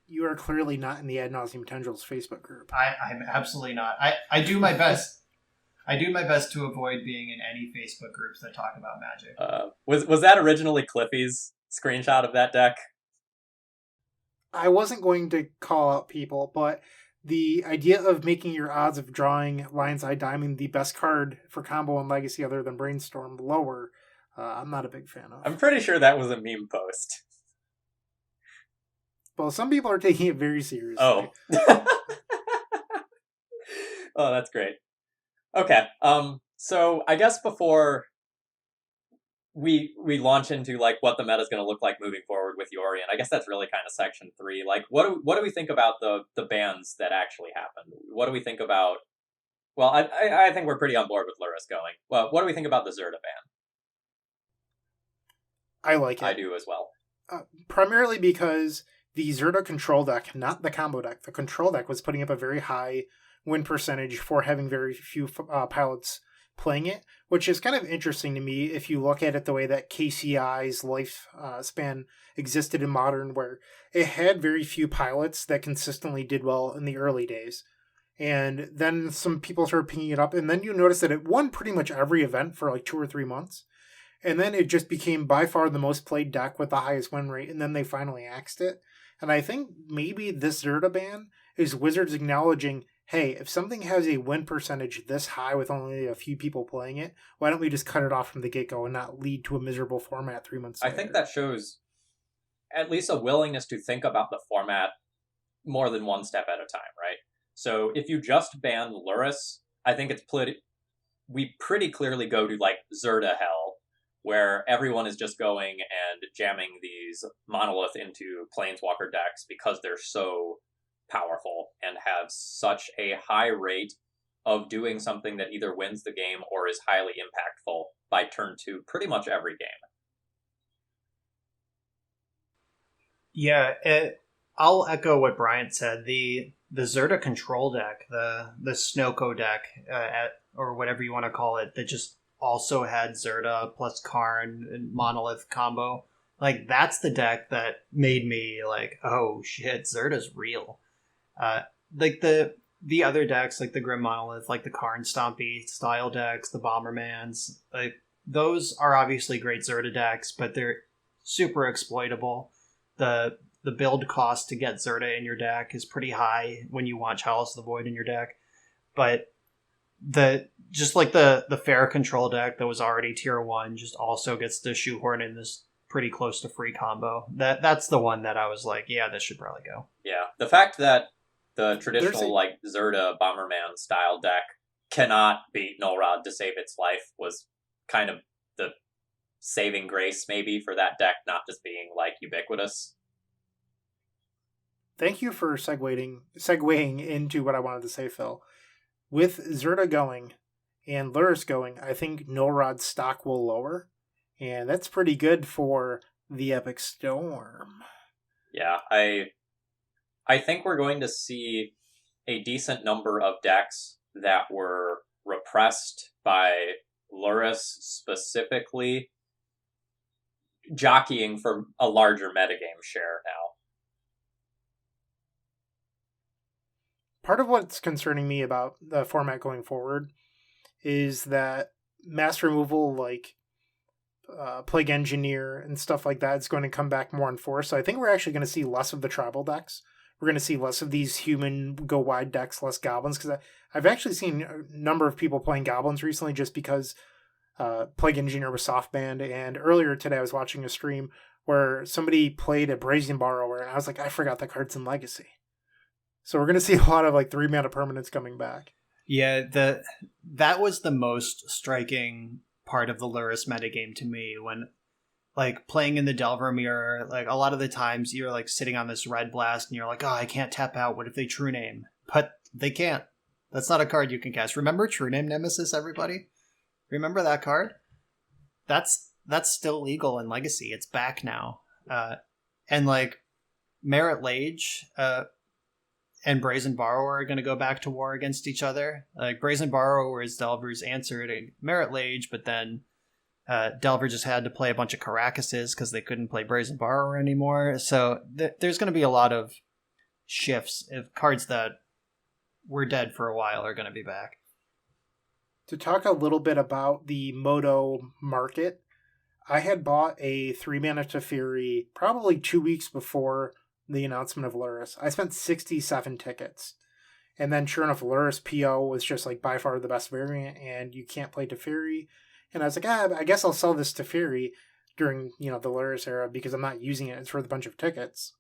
You are clearly not in the Ad Nauseam Tendrils Facebook group. I'm absolutely not. I do my best. I do my best to avoid being in any Facebook groups that talk about Magic. Was that originally Cliffy's screenshot of that deck? I wasn't going to call out people, but the idea of making your odds of drawing Lion's Eye Diamond, the best card for combo and Legacy other than Brainstorm, lower, I'm not a big fan of. I'm pretty sure that was a meme post. Well, some people are taking it very seriously. Oh. Oh, that's great. Okay, so I guess before we launch into like what the meta is going to look like moving forward with Yorion, I guess that's really kind of section 3. Like, what do we think about the bans that actually happened? What do we think about? Well, I think we're pretty on board with Luris going. Well, what do we think about the Zerda ban? I like it. I do as well. Primarily because the Zerda control deck, not the combo deck, the control deck was putting up a very high win percentage for having very few pilots playing it, which is kind of interesting to me if you look at it the way that KCI's lifespan existed in Modern, where it had very few pilots that consistently did well in the early days. And then some people started picking it up, and then you notice that it won pretty much every event for like 2 or 3 months. And then it just became by far the most played deck with the highest win rate, and then they finally axed it. And I think maybe this Zerda ban is Wizards acknowledging, hey, if something has a win percentage this high with only a few people playing it, why don't we just cut it off from the get-go and not lead to a miserable format 3 months later? I think that shows at least a willingness to think about the format more than one step at a time, right? So if you just ban Luris, I think we pretty clearly go to like Zerda hell, where everyone is just going and jamming these monolith into planeswalker decks because they're so powerful and have such a high rate of doing something that either wins the game or is highly impactful by turn 2 pretty much every game. Yeah, I'll echo what Bryant said. The Zerda control deck, the Snoko deck, or whatever you want to call it, that just also had Zerda plus Karn and Monolith combo. Like, that's the deck that made me like, oh shit, Zerda's real. Like the other decks, like the Grim Monolith, like the Karn Stompy style decks, the Bombermans, like those are obviously great Zerda decks, but they're super exploitable. The build cost to get Zerda in your deck is pretty high when you want Chalice of the Void in your deck. But the fair control deck that was already tier 1 just also gets to shoehorn in this pretty close to free combo. That's the one that I was like, yeah, this should probably go. Yeah, the fact that the traditional like Zerda Bomberman style deck cannot beat Null Rod to save its life was kind of the saving grace maybe for that deck not just being like ubiquitous. Thank you for segueing into what I wanted to say, Phil. With Zerda going and Luris going, I think Null Rod's stock will lower, and that's pretty good for the Epic Storm. Yeah, I think we're going to see a decent number of decks that were repressed by Luris specifically jockeying for a larger metagame share now. Part of what's concerning me about the format going forward is that mass removal, like Plague Engineer and stuff like that, is going to come back more in force. So I think we're actually going to see less of the tribal decks we're going to see less of these human go wide decks, less goblins. Because I've actually seen a number of people playing goblins recently just because Plague Engineer was soft banned. And earlier today I was watching a stream where somebody played a Brazen Borrower, and I was like, I forgot that card's in Legacy. So we're going to see a lot of like 3-mana permanents coming back. Yeah, that was the most striking part of the Lurrus metagame to me, when like playing in the Delver Mirror, like a lot of the times you're like sitting on this red blast and you're like, oh, I can't tap out. What if they True Name? But they can't. That's not a card you can cast. Remember True Name Nemesis, everybody? Remember that card? That's still legal in Legacy. It's back now. And like Merit Lage and Brazen Borrower are going to go back to war against each other. Like Brazen Borrower is Delver's answer to Merit Lage, but then Delver just had to play a bunch of Caracases because they couldn't play Brazen Borrower anymore. So there's going to be a lot of shifts. If cards that were dead for a while are going to be back. To talk a little bit about the Moto market, I had bought a 3-mana Teferi probably 2 weeks before the announcement of Lurrus. I spent 67 tickets. And then sure enough, Lurrus PO was just like by far the best variant, and you can't play Teferi. And I was like, I guess I'll sell this Teferi during, the Lurrus era because I'm not using it. It's worth a bunch of tickets.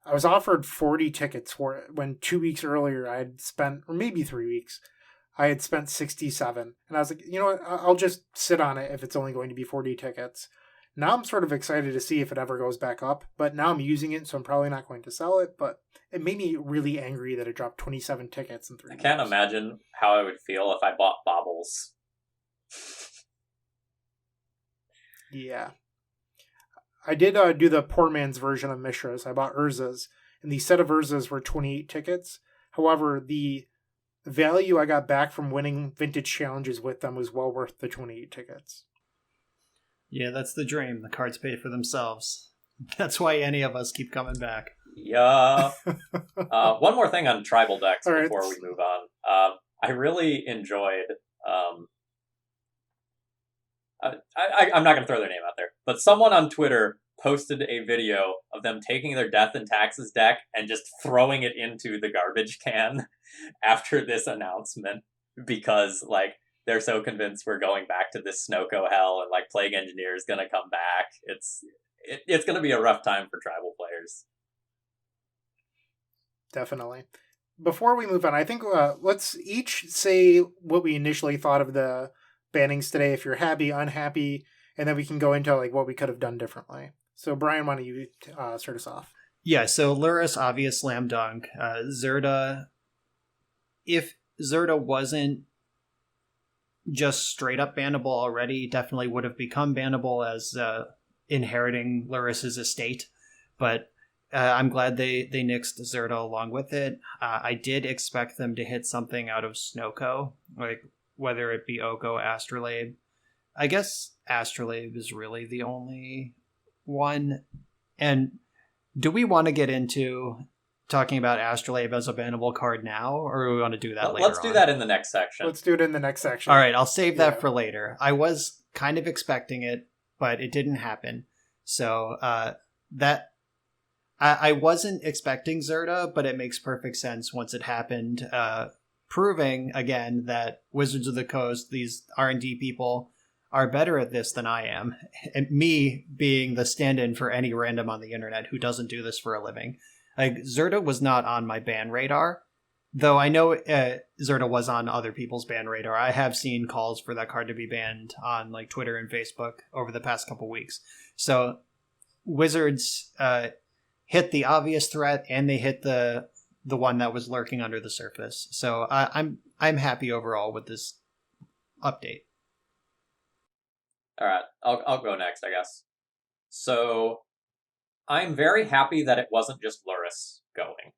I was offered 40 tickets for it when 2 weeks earlier I had spent, or maybe 3 weeks, I had spent 67. And I was like, you know what, I'll just sit on it if it's only going to be 40 tickets. Now I'm sort of excited to see if it ever goes back up, but now I'm using it, so I'm probably not going to sell it, but it made me really angry that it dropped 27 tickets in 3 weeks. I can't imagine how I would feel if I bought baubles. Yeah. I did do the poor man's version of Mishra's. I bought Urza's, and the set of Urza's were 28 tickets. However, the value I got back from winning vintage challenges with them was well worth the 28 tickets. Yeah, that's the dream. The cards pay for themselves. That's why any of us keep coming back. Yeah. One more thing on tribal decks All right. before we move on. I really enjoyed... I'm not going to throw their name out there, but someone on Twitter posted a video of them taking their Death and Taxes deck and just throwing it into the garbage can after this announcement because, like, they're so convinced we're going back to this Snoko hell and, like, Plague Engineer is going to come back. It's going to be a rough time for tribal players. Definitely. Before we move on, I think let's each say what we initially thought of the bannings today, if you're happy, unhappy, and then we can go into like what we could have done differently. So Brian, why don't you start us off? Yeah, so Lurrus, obvious slam dunk. Zerda, if Zerda wasn't just straight up bannable already, definitely would have become bannable as inheriting Lurrus's estate. But I'm glad they nixed Zerda along with it. I did expect them to hit something out of Snoko, like whether it be Oko, Astrolabe. I guess Astrolabe is really the only one. And do we want to get into talking about Astrolabe as a bannable card now, or do we want to do that later? Let's do that in the next section. Let's do it in the next section. All right, I'll save that for later. I was kind of expecting it, but it didn't happen. So I wasn't expecting Zerda, but it makes perfect sense once it happened. Proving again that Wizards of the Coast, these R&D people, are better at this than I am. And me being the stand-in for any random on the internet who doesn't do this for a living. Like, Zerda was not on my ban radar, though I know Zerda was on other people's ban radar. I have seen calls for that card to be banned on like Twitter and Facebook over the past couple weeks. So Wizards hit the obvious threat, and they hit the one that was lurking under the surface. So I'm happy overall with this update. All right, I'll go next, I guess. So I'm very happy that it wasn't just Lurrus going.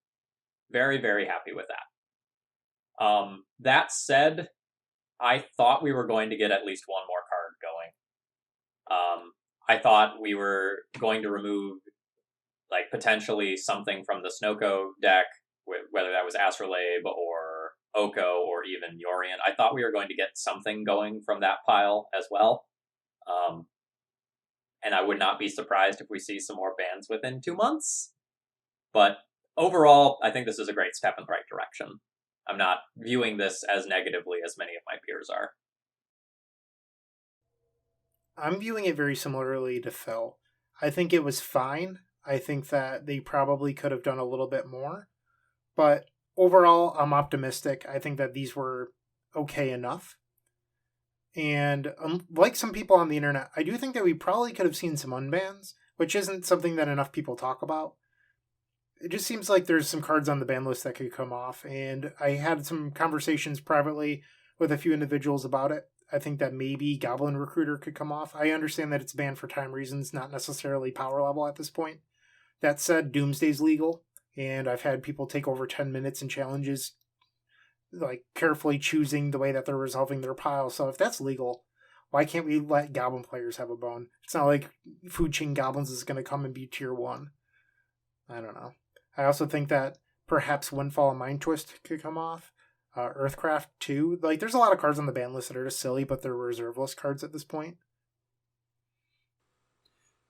Very, very happy with that. That said, I thought we were going to get at least one more card going. I thought we were going to remove, like, potentially something from the Snoko deck, whether that was Astrolabe or Oko or even Yorion. I thought we were going to get something going from that pile as well. And I would not be surprised if we see some more bans within 2 months. But overall, I think this is a great step in the right direction. I'm not viewing this as negatively as many of my peers are. I'm viewing it very similarly to Phil. I think it was fine. I think that they probably could have done a little bit more. But overall, I'm optimistic. I think that these were okay enough. And like some people on the internet, I do think that we probably could have seen some unbans, which isn't something that enough people talk about. It just seems like there's some cards on the ban list that could come off. And I had some conversations privately with a few individuals about it. I think that maybe Goblin Recruiter could come off. I understand that it's banned for time reasons, not necessarily power level at this point. That said, Doomsday's legal, and I've had people take over 10 minutes in challenges, like carefully choosing the way that they're resolving their pile. So if that's legal, why can't we let Goblin players have a bone? It's not like Food Chain Goblins is going to come and be tier 1. I don't know. I also think that perhaps Windfall and Mind Twist could come off. Earthcraft 2. Like, there's a lot of cards on the ban list that are just silly, but they're reserve list cards at this point.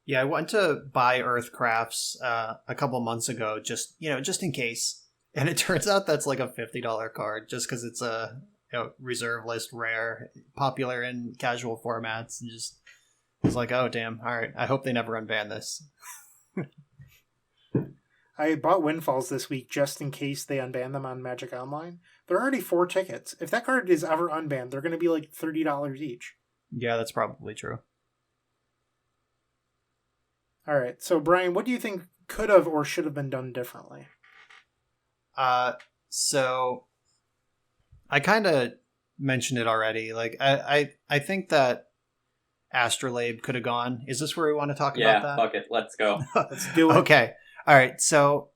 Yeah, I went to buy Earthcrafts a couple months ago, just in case. And it turns out that's like a $50 card, just because it's a reserve list rare, popular in casual formats. And just it's like, oh damn, all right. I hope they never unban this. I bought Windfalls this week just in case they unban them on Magic Online. They're already 4 tickets. If that card is ever unbanned, they're going to be like $30 each. Yeah, that's probably true. All right. So, Brian, what do you think could have or should have been done differently? So I kind of mentioned it already. Like, I think that Astrolabe could have gone. Is this where we want to talk about that? Yeah, fuck it. Let's go. Let's do it. Okay. All right. So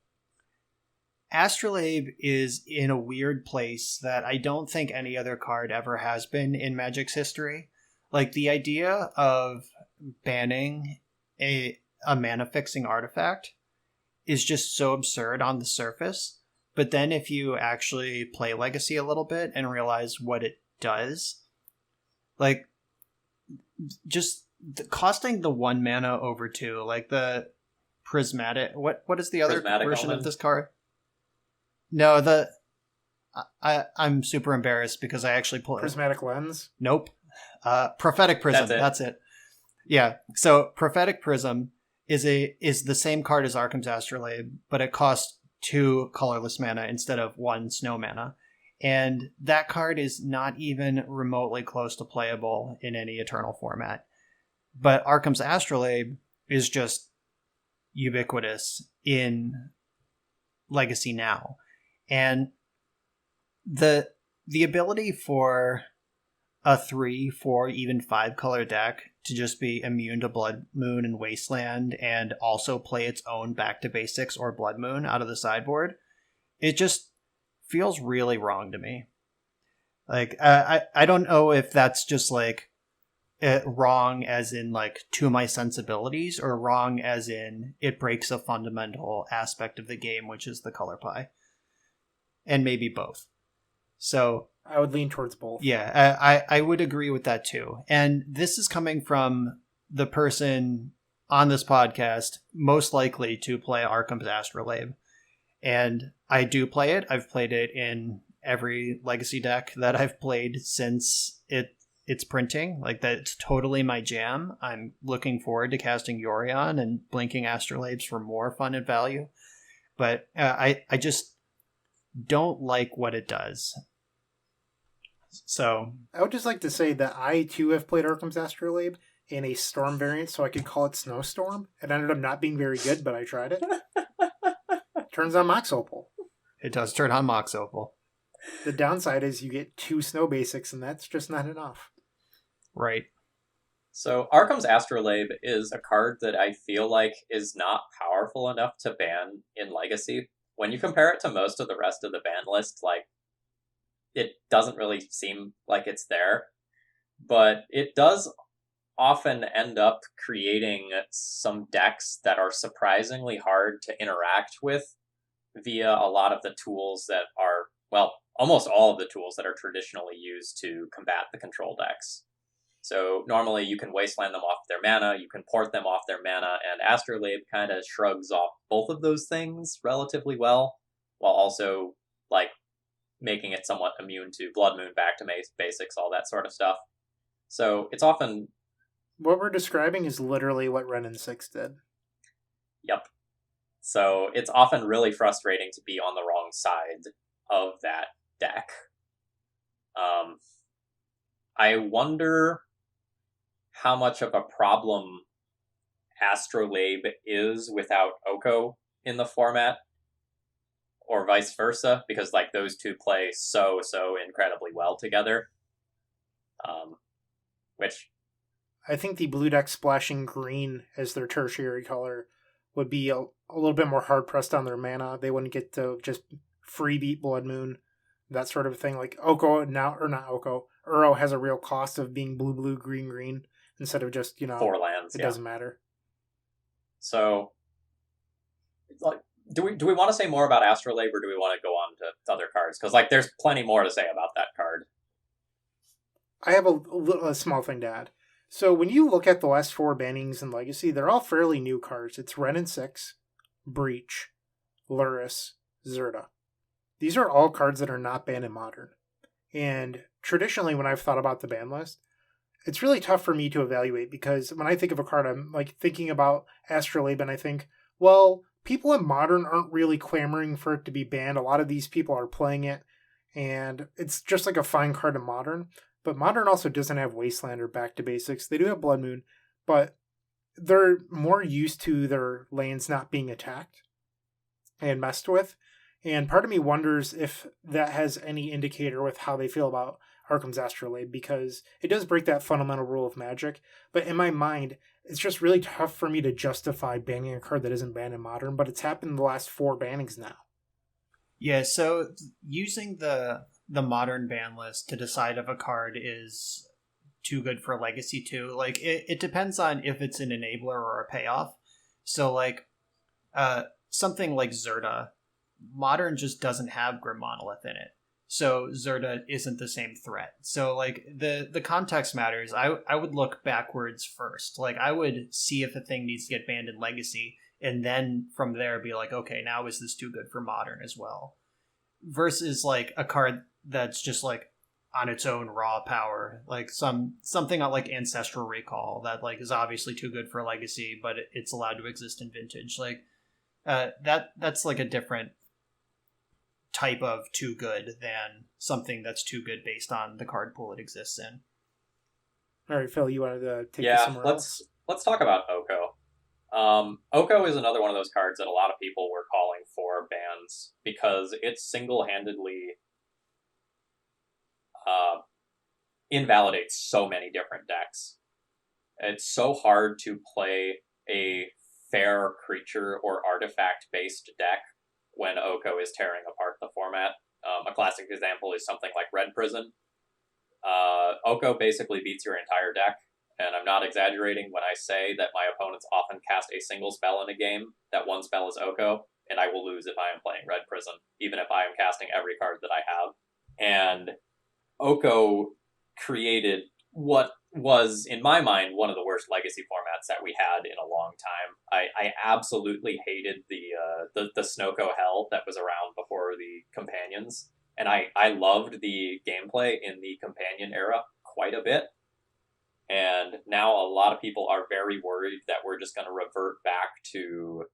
Astrolabe is in a weird place that I don't think any other card ever has been in Magic's history. Like, the idea of banning a mana fixing artifact is just so absurd on the surface. But then if you actually play Legacy a little bit and realize what it does, like, just costing the 1 mana over 2, like the Prismatic... What is the other Prismatic version Omen? of this card? No, I'm super embarrassed because I actually pulled... Prismatic Lens? Nope. Prophetic Prism. That's it. Yeah. So Prophetic Prism is the same card as Arkham's Astrolabe, but it costs 2 colorless mana instead of 1 snow mana. And that card is not even remotely close to playable in any Eternal format. But Arkham's Astrolabe is just ubiquitous in Legacy now. And the ability for a 3, 4, even 5 color deck to just be immune to Blood Moon and Wasteland and also play its own Back to Basics or Blood Moon out of the sideboard, it just feels really wrong to me. Like, I don't know if that's just like wrong as in like to my sensibilities, or wrong as in it breaks a fundamental aspect of the game, which is the color pie. And maybe both. So I would lean towards both. Yeah, I would agree with that too. And this is coming from the person on this podcast most likely to play Arkham's Astrolabe. And I do play it. I've played it in every Legacy deck that I've played since its printing. Like, that's totally my jam. I'm looking forward to casting Yorion and blinking Astrolabes for more fun and value. But I just don't like what it does. So I would just like to say that I too have played Arkham's Astrolabe in a Storm variant, so I could call it Snowstorm. It ended up not being very good, but I tried it. Turns on Mox Opal. It does turn on Mox Opal. The downside is you get 2 snow basics, and that's just not enough. Right. So Arkham's Astrolabe is a card that I feel like is not powerful enough to ban in Legacy. When you compare it to most of the rest of the ban list, like, it doesn't really seem like it's there. But it does often end up creating some decks that are surprisingly hard to interact with via a lot of the tools that are, well, almost all of the tools that are traditionally used to combat the control decks. So normally you can wasteland them off their mana, you can port them off their mana, and Astrolabe kind of shrugs off both of those things relatively well, while also, like, making it somewhat immune to Blood Moon, back to basics, all that sort of stuff. So it's often... What we're describing is literally what Ren and 6 did. Yep. So it's often really frustrating to be on the wrong side of that deck. I wonder how much of a problem Astrolabe is without Oko in the format, or vice versa, because like those two play so incredibly well together. Which I think the blue deck splashing green as their tertiary color would be a little bit more hard pressed on their mana. They wouldn't get to just free beat Blood Moon, that sort of thing. Like Oko now, or not Oko, Uro has a real cost of being blue, green, instead of just, 4 lands. It doesn't matter. So, like, do we want to say more about Astrolabe, or do we want to go on to other cards? Because like, there's plenty more to say about that card. I have a small thing to add. So when you look at the last 4 bannings in Legacy, they're all fairly new cards. It's Ren and 6, Breach, Luris, Zerta. These are all cards that are not banned in Modern. And traditionally, when I've thought about the ban list, it's really tough for me to evaluate, because when I think of a card, I'm like thinking about Astrolabe, and I think, well, people in Modern aren't really clamoring for it to be banned. A lot of these people are playing it, and it's just like a fine card in Modern. But Modern also doesn't have Wasteland or Back to Basics. They do have Blood Moon, but they're more used to their lands not being attacked and messed with. And part of me wonders if that has any indicator with how they feel about Arkham's Astrolabe, because it does break that fundamental rule of Magic. But in my mind, it's just really tough for me to justify banning a card that isn't banned in Modern, but it's happened in the last 4 bannings now. Yeah, so using the Modern ban list to decide if a card is too good for Legacy 2, like, it depends on if it's an enabler or a payoff. So, like, something like Zerta, Modern just doesn't have Grim Monolith in it. So Zerta isn't the same threat. So, like, the context matters. I would look backwards first. Like, I would see if a thing needs to get banned in Legacy, and then from there be like, okay, now is this too good for Modern as well? Versus, like, a card that's just, like, on its own raw power. Like, something like Ancestral Recall that, like, is obviously too good for Legacy, but it's allowed to exist in Vintage. Like, that's, like, a different type of too good than something that's too good based on the card pool it exists in. All right, Phil, you wanted to take this somewhere else? Let's talk about Oko. Oko is another one of those cards that a lot of people were calling for bans because it single-handedly invalidates so many different decks. It's so hard to play a fair creature or artifact-based deck when Oko is tearing apart the format. A classic example is something like Red Prison. Oko basically beats your entire deck, and I'm not exaggerating when I say that my opponents often cast a single spell in a game. That one spell is Oko, and I will lose if I am playing Red Prison, even if I am casting every card that I have. And Oko created what was, in my mind, one of the worst Legacy formats that we had in a long time. I absolutely hated the Snoko Hell that was around before the Companions, and I loved the gameplay in the Companion era quite a bit. And now a lot of people are very worried that we're just going to revert back to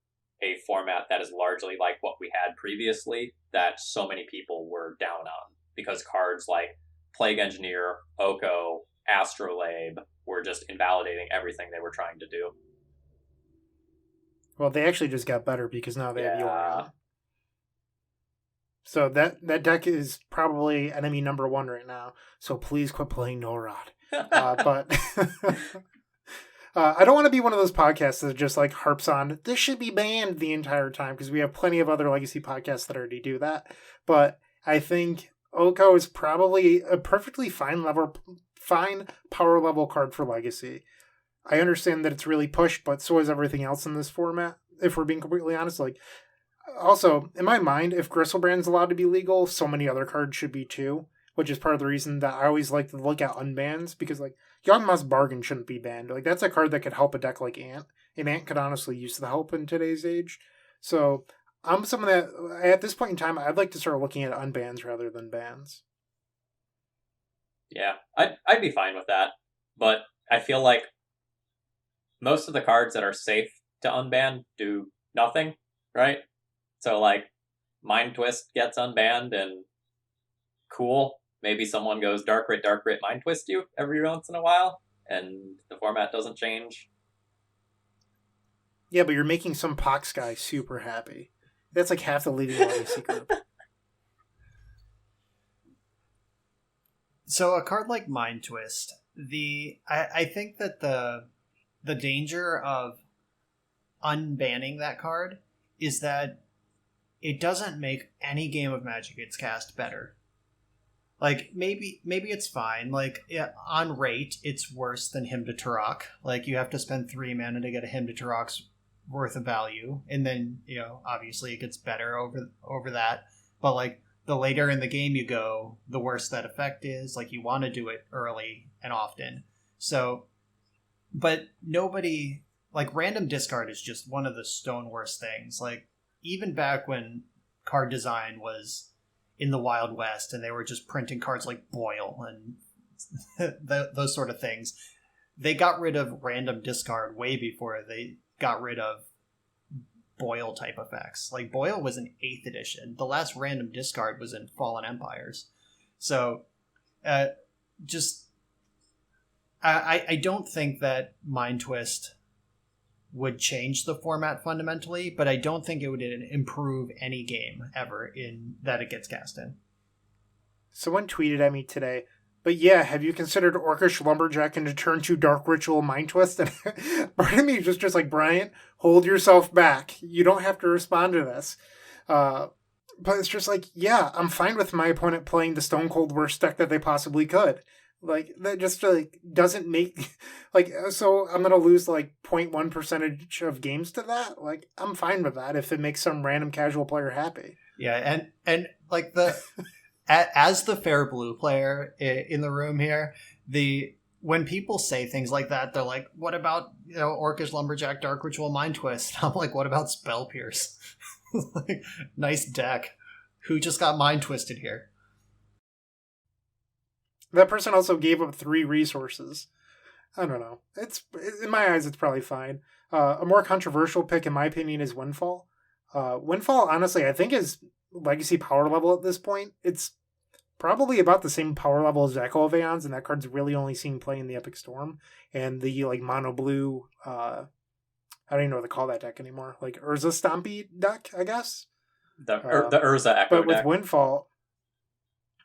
a format that is largely like what we had previously, that so many people were down on, because cards like Plague Engineer, Oko, Astrolabe were just invalidating everything they were trying to do. Well, they actually just got better because now they have Yorion. So that deck is probably enemy number 1 right now. So please quit playing Norod. But I don't want to be one of those podcasts that just like harps on this should be banned the entire time, because we have plenty of other Legacy podcasts that already do that. But I think Oko is probably a perfectly fine power level card for Legacy. I understand that it's really pushed, but so is everything else in this format, if we're being completely honest. Like, also, in my mind, if Gristlebrand's allowed to be legal, so many other cards should be too. which is part of the reason that I always like to look at unbans, because like Yawgmoth's Bargain shouldn't be banned. Like that's a card that could help a deck like Ant, and Ant could honestly use the help in today's age. So I'm someone that at this point in time I'd like to start looking at unbans rather than bans. Yeah, I'd be fine with that, but I feel like most of the cards that are safe to unban do nothing, right? So like Mind Twist gets unbanned and cool. Maybe someone goes Dark Rit, Mind Twist you every once in a while, and the format doesn't change. Yeah, but you're making some Pox guy super happy. That's like half the Leading Legacy group. So a card like Mind Twist, I think that the danger of unbanning that card is that it doesn't make any game of Magic it's cast better. Like, maybe it's fine. Like, on rate, it's worse than Hymn to Turok. Like, you have to spend 3 mana to get a Hymn to Turok's worth of value. And then, obviously it gets better over that. But, like, the later in the game you go, the worse that effect is. Like, you want to do it early and often. So, but nobody... Like, random discard is just one of the stone worst things. Like, even back when card design was in the Wild West and they were just printing cards like Boil and those sort of things, they got rid of random discard way before they got rid of Boil type effects. Like, Boil was in 8th edition. The last random discard was in Fallen Empires. So, I don't think that Mind Twist would change the format fundamentally, but I don't think it would improve any game ever in that it gets cast in. Someone tweeted at me today, but yeah, have you considered Orcish Lumberjack into turn 2 Dark Ritual Mind Twist? And part of me is just like, Bryant, hold yourself back. You don't have to respond to this. But it's just like, yeah, I'm fine with my opponent playing the Stone Cold worst deck that they possibly could. Like, that just, like, doesn't make... Like, so I'm going to lose, like, 0.1% of games to that? Like, I'm fine with that if it makes some random casual player happy. Yeah, and like, as the fair blue player in the room here, when people say things like that, they're like, what about, Orcish Lumberjack, Dark Ritual, Mind Twist? I'm like, what about Spell Pierce? Like, nice deck. Who just got Mind Twisted here? That person also gave up 3 resources. I don't know. It's in my eyes, it's probably fine. A more controversial pick, in my opinion, is Windfall. Windfall, honestly, I think is legacy power level at this point. It's probably about the same power level as Echo of Aeons, and that card's really only seen play in the Epic Storm. And the, like, mono blue, I don't even know what to call that deck anymore. Like, Urza Stompy deck, I guess? The Urza Echo But with deck. Windfall...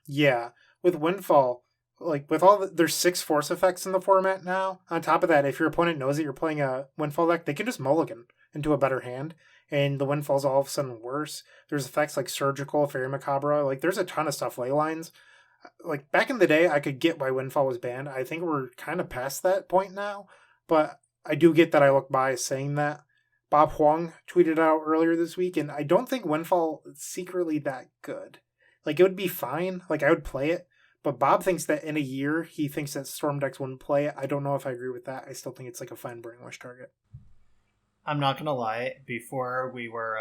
Yeah, with Windfall... Like, with all there's 6 force effects in the format now. On top of that, if your opponent knows that you're playing a Windfall deck, they can just mulligan into a better hand, and the Windfall's all of a sudden worse. There's effects like Surgical, Fairy Macabre. Like, there's a ton of stuff. Ley lines. Like, back in the day, I could get why Windfall was banned. I think we're kind of past that point now, but I do get that I look biased saying that. Bob Huang tweeted out earlier this week, and I don't think Windfall is secretly that good. Like, it would be fine. Like, I would play it. But Bob thinks that in a year, he thinks that Storm decks wouldn't play it. I don't know if I agree with that. I still think it's like a fine Brainwash target. I'm not going to lie. Before we were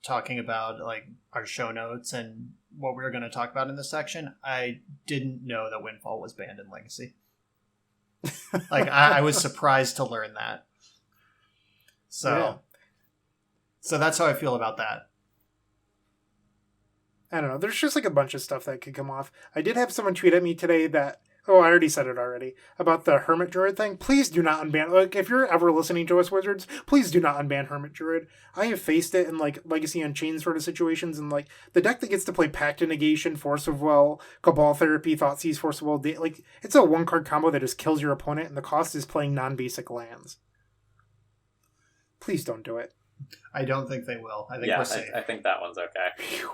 talking about like our show notes and what we were going to talk about in this section, I didn't know that Windfall was banned in Legacy. Like, I was surprised to learn that. So that's how I feel about that. I don't know. There's just like a bunch of stuff that could come off. I did have someone tweet at me today that, I already said it already, about the Hermit Druid thing. Please do not unban. Like, if you're ever listening to us, Wizards, please do not unban Hermit Druid. I have faced it in, like, Legacy Unchained sort of situations, and, like, the deck that gets to play Pact of Negation, Force of Will, Cabal Therapy, Thoughtseize, Force of Will, like, it's a 1-card combo that just kills your opponent, and the cost is playing non-basic lands. Please don't do it. I don't think they will. I think we're safe. I think that one's okay. Phew.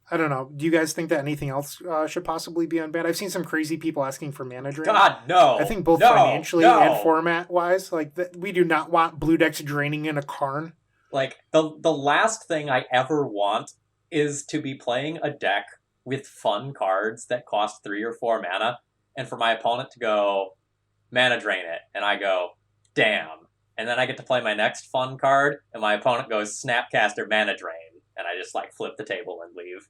I don't know. Do you guys think that anything else should possibly be unbanned? I've seen some crazy people asking for mana drain. God, no. I think both financially and format-wise, like, we do not want blue decks draining in a Karn. Like, the last thing I ever want is to be playing a deck with fun cards that cost 3 or 4 mana, and for my opponent to go, mana drain it, and I go, damn. And then I get to play my next fun card, and my opponent goes, Snapcaster, mana drain, and I just, like, flip the table and leave.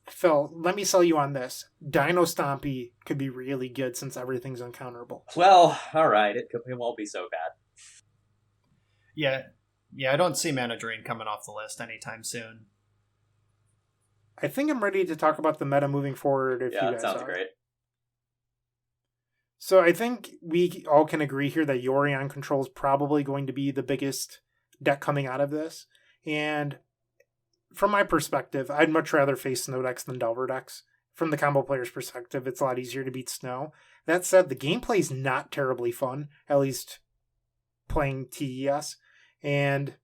Phil, let me sell you on this. Dino Stompy could be really good since everything's uncounterable. Well, alright, it won't be so bad. Yeah, I don't see Mana Drain coming off the list anytime soon. I think I'm ready to talk about the meta moving forward if you guys that sounds are. great. So I think we all can agree here that Yorion Control is probably going to be the biggest deck coming out of this. And from my perspective, I'd much rather face Snow decks than Delver decks. From the combo player's perspective, it's a lot easier to beat Snow. That said, the gameplay is not terribly fun, at least playing TES. And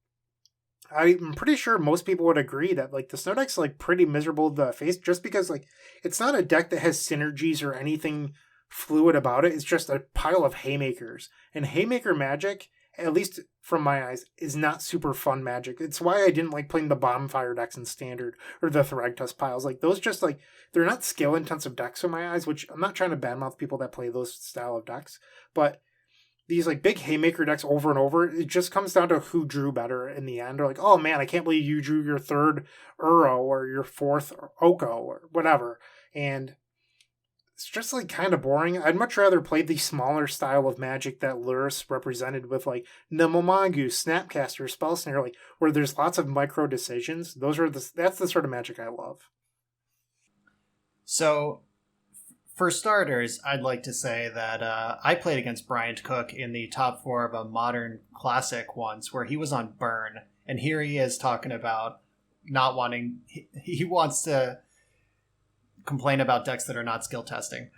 I'm pretty sure most people would agree that like the Snow deck's like pretty miserable to face just because like it's not a deck that has synergies or anything fluid about it. It's just a pile of haymakers. And haymaker magic, at least from my eyes, is not super fun magic. It's why I didn't like playing the Bombfire decks in Standard or the Thragtusk piles. Like those just like, they're not skill intensive decks in my eyes, which I'm not trying to badmouth people that play those style of decks, but these like big haymaker decks over and over, it just comes down to who drew better in the end. Or like, oh man, I can't believe you drew your third Uro or your fourth Oko or whatever. And it's just like kind of boring. I'd much rather play the smaller style of magic that Luris represented with like Nimble Mongoose, Snapcaster, Spell Snare, like where there's lots of micro decisions. That's the sort of magic I love. So, for starters, I'd like to say that I played against Bryant Cook in the top 4 of a modern classic once, where he was on Burn, and here he is talking about not wanting. He wants to complain about decks that are not skill testing.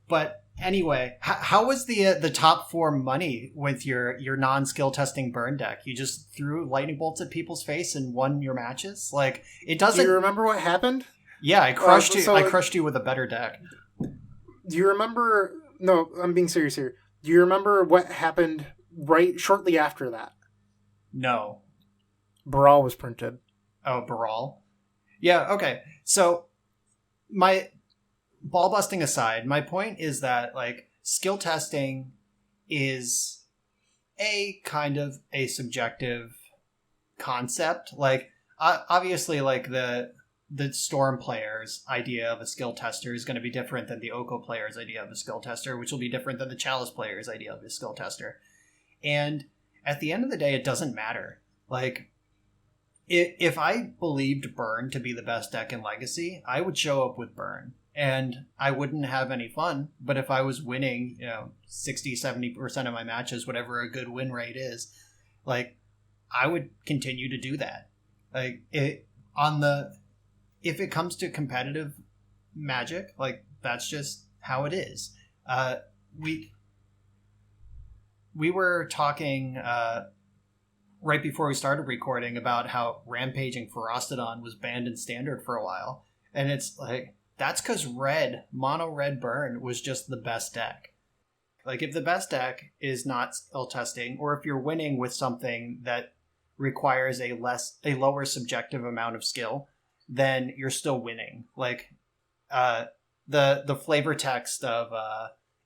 But anyway, how was the top 4 money with your non-skill testing Burn deck? You just threw lightning bolts at people's face and won your matches? Like, it doesn't... Do you remember what happened? Yeah, I crushed you. I crushed you with a better deck. Do you remember... No, I'm being serious here. Do you remember what happened shortly after that? No. Baral was printed. Oh, Baral? Yeah, okay. So, my ball busting aside, my point is that, like, skill testing is a kind of a subjective concept. Like, obviously, like, the Storm player's idea of a skill tester is going to be different than the Oko player's idea of a skill tester, which will be different than the Chalice player's idea of a skill tester. And at the end of the day, it doesn't matter. Like, if I believed Burn to be the best deck in Legacy, I would show up with Burn. And I wouldn't have any fun. But if I was winning, 60, 70% of my matches, whatever a good win rate is, like, I would continue to do that. Like, if it comes to competitive Magic, like, that's just how it is. We were talking right before we started recording about how Rampaging Ferostodon was banned in Standard for a while. And it's like, that's because mono red Burn was just the best deck. Like, if the best deck is not skill testing, or if you're winning with something that requires a lower subjective amount of skill, then you're still winning. Like, the flavor text of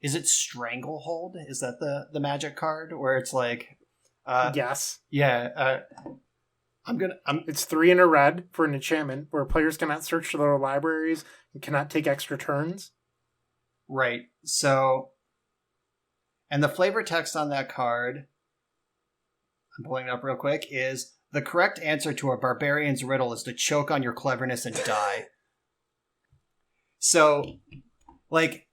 is it Stranglehold? Is that the magic card where it's like yes. Yeah. It's 3 in a red for an enchantment where players cannot search their libraries and cannot take extra turns. Right. So, and the flavor text on that card, I'm pulling it up real quick, is the correct answer to a barbarian's riddle is to choke on your cleverness and die. So, like,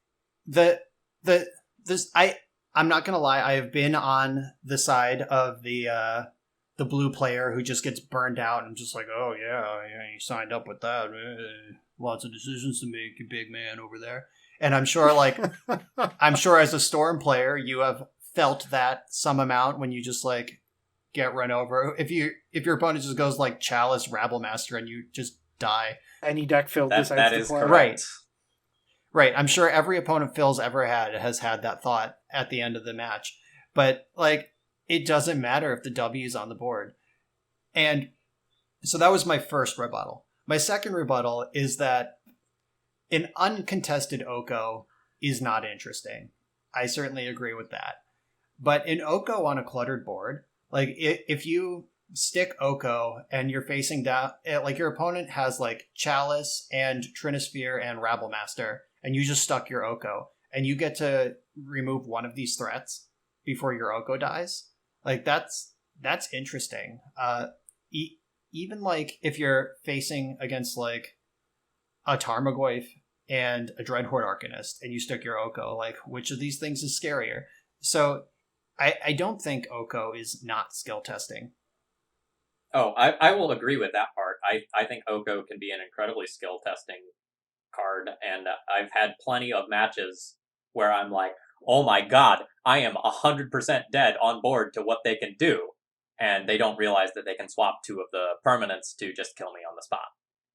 I'm not gonna lie, I have been on the side of the blue player who just gets burned out and just like, oh yeah, you signed up with that. Lots of decisions to make, you big man over there. And I'm sure, like, as a Storm player, you have felt that some amount when you just like get run over. If your opponent just goes like Chalice Rabblemaster and you just die. Any deck Phil decides that to is play. correct. Right. I'm sure every opponent Phil's ever had has had that thought at the end of the match. But, like, it doesn't matter if the W is on the board. And so that was my first rebuttal. My second rebuttal is that an uncontested Oko is not interesting. I certainly agree with that. But an Oko on a cluttered board, like if you stick Oko and you're facing down, like your opponent has like Chalice and Trinisphere and Rabblemaster, and you just stuck your Oko, and you get to remove one of these threats before your Oko dies, like that's interesting. Even like if you're facing against like a Tarmogoyf and a Dreadhorde Arcanist, and you stick your Oko, like which of these things is scarier? So I don't think Oko is not skill testing. Oh, I will agree with that part. I think Oko can be an incredibly skill testing card, and I've had plenty of matches where I'm like, oh my god, I am 100% dead on board to what they can do, and they don't realize that they can swap two of the permanents to just kill me on the spot.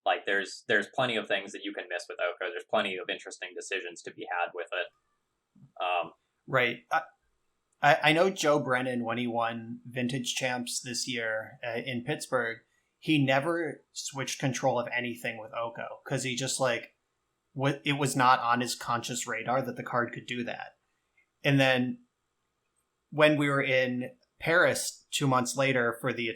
Like, there's plenty of things that you can miss with Oko. There's plenty of interesting decisions to be had with it. Right. I know Joe Brennan, when he won Vintage Champs this year in Pittsburgh, he never switched control of anything with Oko, because he just like, it was not on his conscious radar that the card could do that. And then when we were in Paris 2 months later for the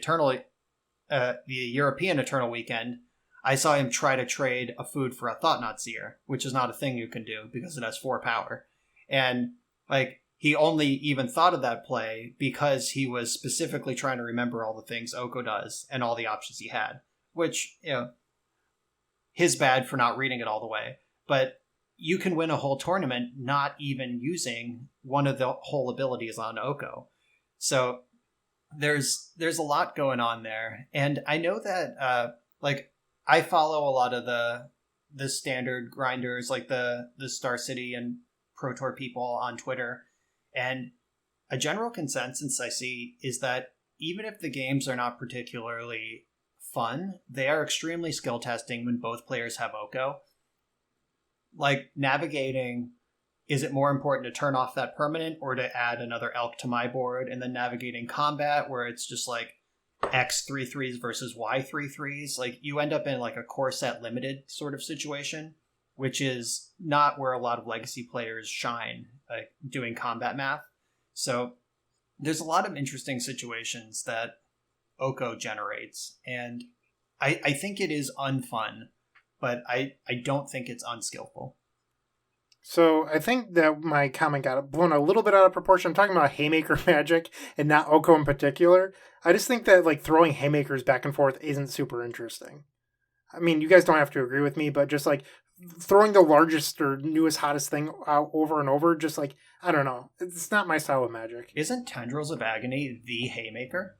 European Eternal Weekend, I saw him try to trade a food for a Thought-Knot Seer, which is not a thing you can do because it has 4 power. And like, he only even thought of that play because he was specifically trying to remember all the things Oko does and all the options he had, which, you know, his bad for not reading it all the way. But you can win a whole tournament not even using one of the whole abilities on Oko. So there's a lot going on there. And I know that, like, I follow a lot of the standard grinders, like the Star City and Pro Tour people on Twitter. And a general consensus I see is that even if the games are not particularly fun, they are extremely skill testing when both players have Oko. Like, navigating, is it more important to turn off that permanent or to add another elk to my board? And then navigating combat, where it's just like X 3/3s versus Y 3/3s, like you end up in like a core set limited sort of situation, which is not where a lot of legacy players shine, like doing combat math. So there's a lot of interesting situations that Oko generates, and I think it is unfun, but I don't think it's unskillful. So I think that my comment got blown a little bit out of proportion. I'm talking about Haymaker Magic and not Oko in particular. I just think that like throwing Haymakers back and forth isn't super interesting. I mean, you guys don't have to agree with me, but just like throwing the largest or newest, hottest thing out over and over, just like, I don't know. It's not my style of Magic. Isn't Tendrils of Agony the Haymaker?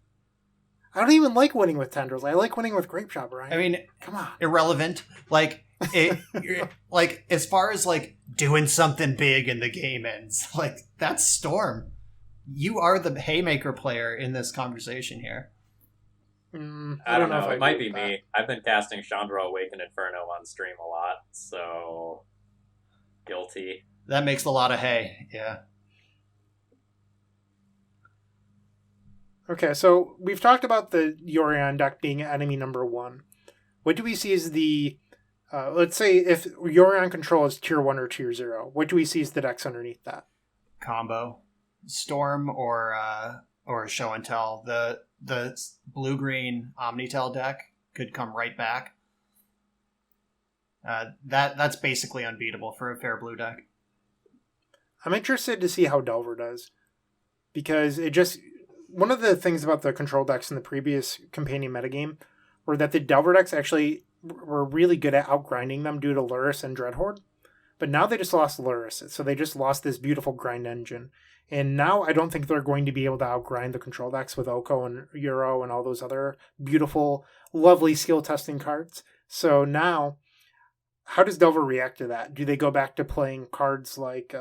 I don't even like winning with Tendrils. I like winning with Grape Shot, Brian. I mean, come on. Irrelevant. Like, like as far as like doing something big and the game ends, like that's Storm. You are the Haymaker player in this conversation here. I don't know. It might be me. I've been casting Chandra Awakened Inferno on stream a lot, so guilty. That makes a lot of hay. Yeah. Okay, so we've talked about the Yorion deck being enemy number 1. What do we see as the, let's say if Yorion control is tier 1 or tier 0, what do we see as the decks underneath that? Combo. Storm or Show and Tell. The blue-green Omnitel deck could come right back. That's basically unbeatable for a fair blue deck. I'm interested to see how Delver does, because it just... One of the things about the control decks in the previous companion metagame were that the Delver decks actually were really good at outgrinding them due to Lurrus and Dreadhorde. But now they just lost Lurrus, so they just lost this beautiful grind engine. And now I don't think they're going to be able to outgrind the control decks with Oko and Euro and all those other beautiful, lovely skill testing cards. So now, how does Delver react to that? Do they go back to playing cards like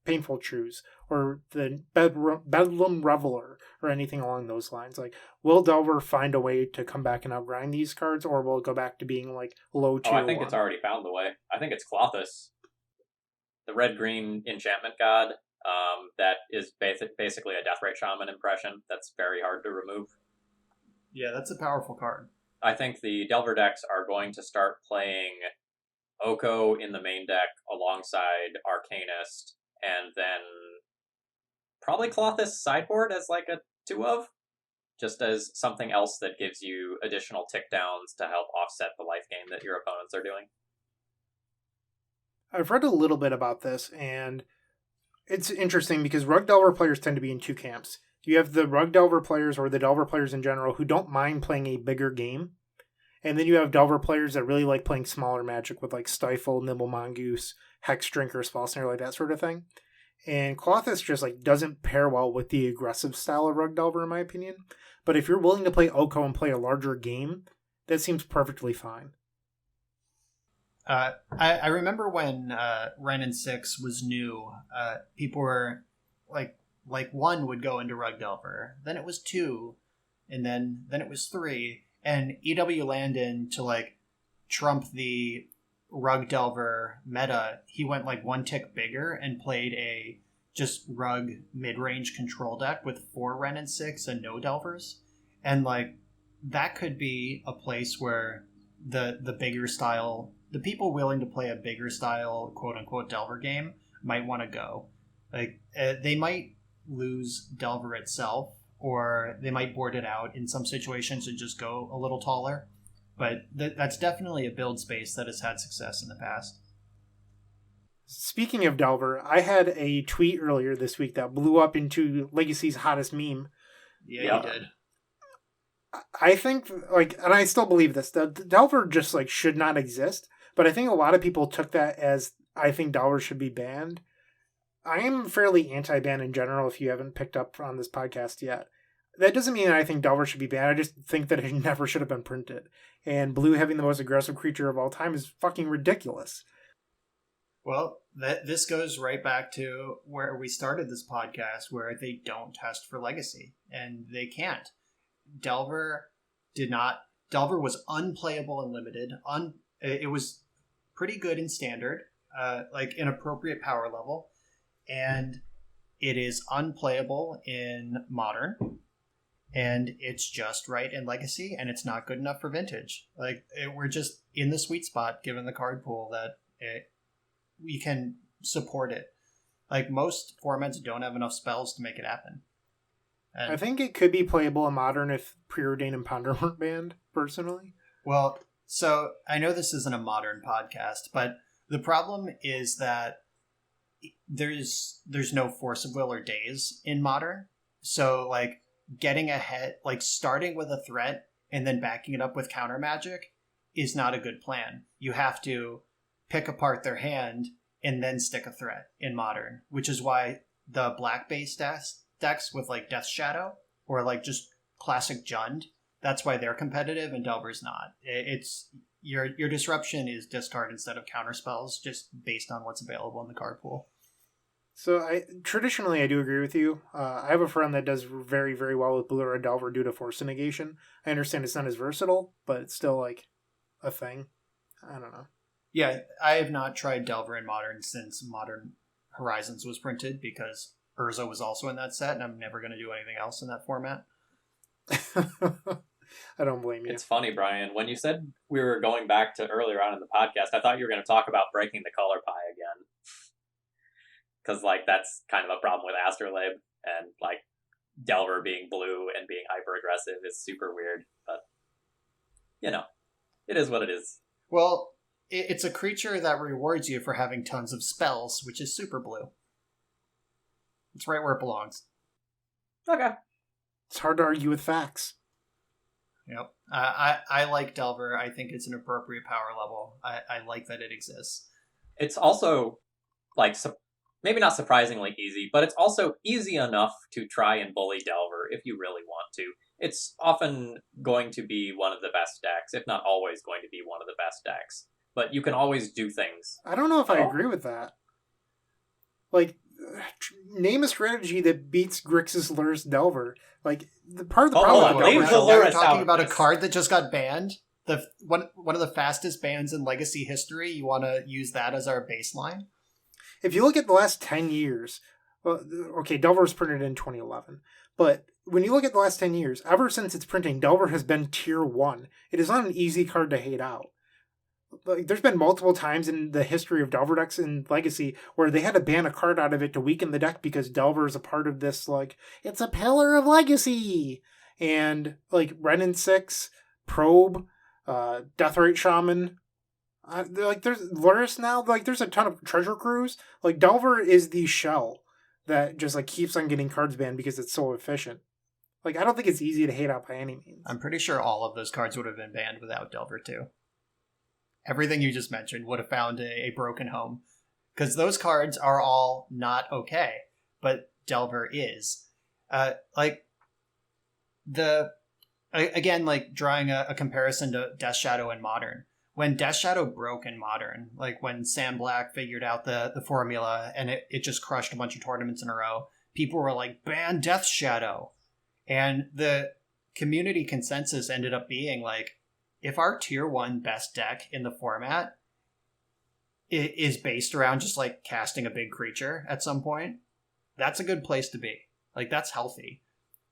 Painful Truths or the Bedlam Reveler or anything along those lines? Like, will Delver find a way to come back and outgrind these cards, or will it go back to being like low tier? I think it's already found the way. I think it's Klothys, the red-green enchantment god. That is basically a Deathrite Shaman impression. That's very hard to remove. Yeah, that's a powerful card. I think the Delver decks are going to start playing Oko in the main deck alongside Arcanist, and then probably Klothys sideboard as like a 2-of, just as something else that gives you additional tick downs to help offset the life gain that your opponents are doing. I've read a little bit about this, and it's interesting because Rug Delver players tend to be in two camps. You have the Rug Delver players, or the Delver players in general, who don't mind playing a bigger game. And then you have Delver players that really like playing smaller Magic with like Stifle, Nimble Mongoose, Hex Drinker, Spell Snare, like that sort of thing. And Klothys just like doesn't pair well with the aggressive style of Rug Delver, in my opinion. But if you're willing to play Oko and play a larger game, that seems perfectly fine. I remember when Wrenn and 6 was new, people were like 1 would go into Rug Delver, then it was 2, and then it was 3, and EW Landon, to like trump the Rug Delver meta, he went like 1 tick bigger and played a just Rug mid-range control deck with 4 Wrenn and 6 and no Delvers, and like that could be a place where the bigger style, the people willing to play a bigger style quote-unquote Delver game might want to go. Like they might lose Delver itself, or they might board it out in some situations and just go a little taller. But that's definitely a build space that has had success in the past. Speaking of Delver, I had a tweet earlier this week that blew up into Legacy's hottest meme. Yeah, you did. I think, like, and I still believe this, that Delver just, like, should not exist. But I think a lot of people took that as, I think Delver should be banned. I am fairly anti-ban in general, if you haven't picked up on this podcast yet. That doesn't mean I think Delver should be banned. I just think that it never should have been printed. And Blue having the most aggressive creature of all time is fucking ridiculous. Well, this goes right back to where we started this podcast, where they don't test for Legacy, and they can't. Delver was unplayable in Limited. It was pretty good in Standard, like an appropriate power level, and it is unplayable in Modern, and it's just right in Legacy, and it's not good enough for Vintage. Like, we're just in the sweet spot, given the card pool, that we can support it. Like, most formats don't have enough spells to make it happen. And, I think it could be playable in Modern if Preordain and Ponder weren't banned, personally. well, so I know this isn't a Modern podcast, but the problem is that there's no Force of Will or Daze in Modern. So, like, getting ahead, like, starting with a threat and then backing it up with counter magic is not a good plan. You have to pick apart their hand and then stick a threat in Modern, which is why the black-based decks with, like, Death Shadow or, like, just classic Jund, that's why they're competitive and Delver's not. It's your disruption is discard instead of counter spells, just based on what's available in the card pool. So traditionally I do agree with you. I have a friend that does very, very well with Blue Red Delver due to Force Negation. I understand it's not as versatile, but it's still like a thing. I don't know. Yeah, I have not tried Delver in Modern since Modern Horizons was printed, because Urza was also in that set, and I'm never going to do anything else in that format. I don't blame you. It's funny, Brian. When you said we were going back to earlier on in the podcast, I thought you were going to talk about breaking the color pie again. Because, like, that's kind of a problem with Astrolabe, and, like, Delver being blue and being hyper-aggressive is super weird. But, you know, it is what it is. Well, it's a creature that rewards you for having tons of spells, which is super blue. It's right where it belongs. Okay. It's hard to argue with facts. Yep. I like Delver. I think it's an appropriate power level. I like that it exists. It's also, like, maybe not surprisingly easy, but it's also easy enough to try and bully Delver if you really want to. It's often going to be one of the best decks, if not always going to be one of the best decks. But you can always do things. I don't know if I agree with that. Like, name a strategy that beats Grixis Lurrus Delver. Like, the part of the problem with leave Delver... the Lurrus You're talking out. about a card that just got banned? One of the fastest bans in Legacy history? You want to use that as our baseline? If you look at the last 10 years, Well, okay, Delver was printed in 2011, but when you look at the last 10 years, ever since its printing, Delver has been tier 1. It is not an easy card to hate out. Like, there's been multiple times in the history of Delver decks in Legacy where they had to ban a card out of it to weaken the deck because Delver is a part of this, like, it's a pillar of Legacy. And, like, Renin 6, Probe, Deathrite Shaman, there's Luris now, like, there's a ton of Treasure Cruise. Like, Delver is the shell that just, like, keeps on getting cards banned because it's so efficient. Like, I don't think it's easy to hate out by any means. I'm pretty sure all of those cards would have been banned without Delver too. Everything you just mentioned would have found a broken home. Because those cards are all not okay, but Delver is. Again, like drawing a comparison to Death Shadow in Modern. When Death Shadow broke in Modern, like when Sam Black figured out the formula and it just crushed a bunch of tournaments in a row, people were like, ban Death Shadow. And the community consensus ended up being like, if our tier 1 best deck in the format is based around just like casting a big creature at some point, that's a good place to be. Like, that's healthy.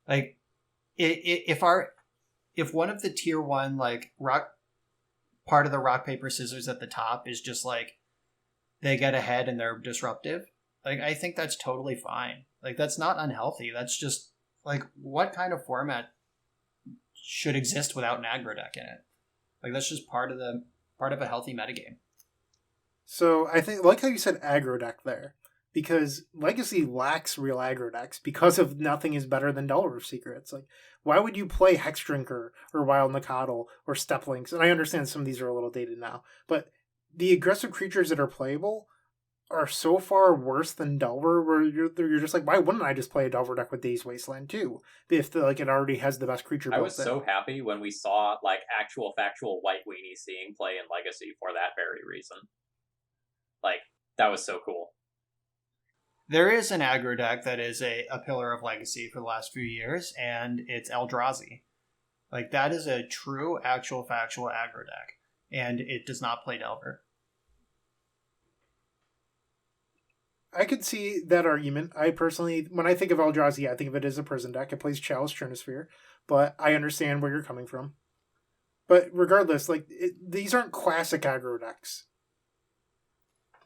Like, if one of the tier 1 like part of the rock paper scissors at the top is just like they get ahead and they're disruptive, like, I think that's totally fine. Like, that's not unhealthy. That's just like, what kind of format should exist without an aggro deck in it? Like, that's just part of a healthy metagame. So I think, like how you said aggro deck there, because Legacy lacks real aggro decks because of nothing is better than Delver Secrets. Like, why would you play Hex Drinker or Wild Nacatl or Steplinks? And I understand some of these are a little dated now, but the aggressive creatures that are playable are so far worse than Delver, where you're just like, why wouldn't I just play a Delver deck with Daze Wasteland too? If it already has the best creature built. I was so happy when we saw like actual factual White Weenie seeing play in Legacy for that very reason. Like, that was so cool. There is an aggro deck that is a pillar of Legacy for the last few years, and it's Eldrazi. Like, that is a true, actual, factual aggro deck, and it does not play Delver. I could see that argument. I personally, when I think of Eldrazi, I think of it as a prison deck. It plays Chalice Trinisphere, but I understand where you're coming from. But regardless, like, these aren't classic aggro decks.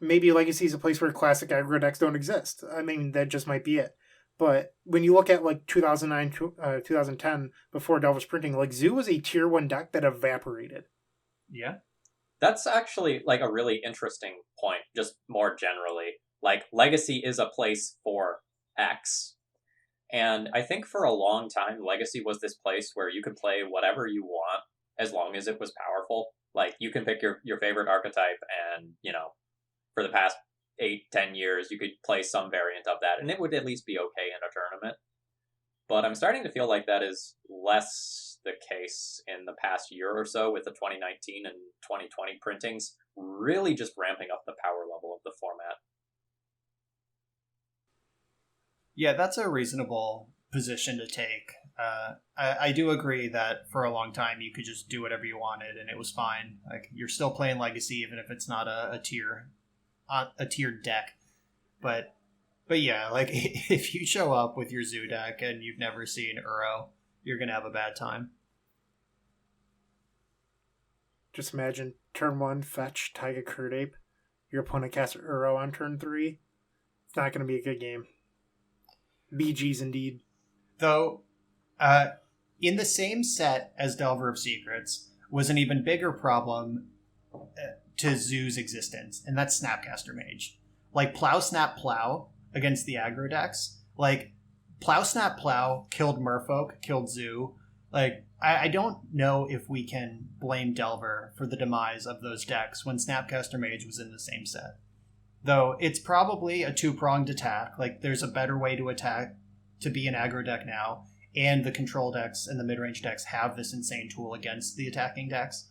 Maybe Legacy is a place where classic aggro decks don't exist. I mean, that just might be it. But when you look at like 2009, 2010, before Delver's printing, like, Zoo was a tier 1 deck that evaporated. Yeah. That's actually like a really interesting point, just more generally. Like, Legacy is a place for X. And I think for a long time, Legacy was this place where you could play whatever you want as long as it was powerful. Like, you can pick your favorite archetype and, you know, for the past 8-10 years, you could play some variant of that, and it would at least be okay in a tournament. But I'm starting to feel like that is less the case in the past year or so, with the 2019 and 2020 printings really just ramping up the power level of the format. Yeah, that's a reasonable position to take. I do agree that for a long time you could just do whatever you wanted and it was fine. Like, you're still playing Legacy even if it's not a tiered deck. But yeah, like, if you show up with your Zoo deck and you've never seen Uro, you're gonna have a bad time. Just imagine turn 1, fetch, Taiga Kirdape. Your opponent casts Uro on turn 3. It's not going to be a good game. BG's indeed. Though, in the same set as Delver of Secrets was an even bigger problem to Zoo's existence, and that's Snapcaster Mage. Like, Plow Snap Plow against the aggro decks. Like, Plow Snap Plow killed Merfolk, killed Zoo. Like, I don't know if we can blame Delver for the demise of those decks when Snapcaster Mage was in the same set. Though it's probably a two-pronged attack. Like, there's a better way to attack to be an aggro deck now, and the control decks and the mid-range decks have this insane tool against the attacking decks.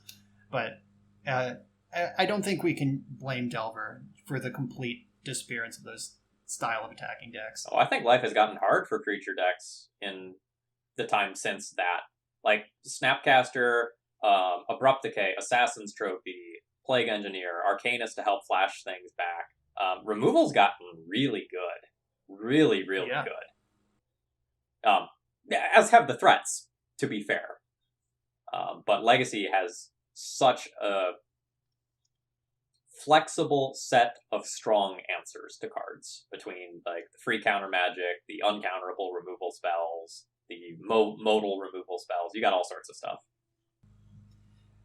But I don't think we can blame Delver for the complete disappearance of those style of attacking decks. Oh, I think life has gotten hard for creature decks in the time since that. Like, Snapcaster, Abrupt Decay, Assassin's Trophy, Plague Engineer, Arcanist to help flash things back. Removal's gotten really good. really, really Yeah. good. As have the threats, to be fair. But Legacy has such a flexible set of strong answers to cards between like the free counter magic, the uncounterable removal spells, the modal removal spells. You got all sorts of stuff.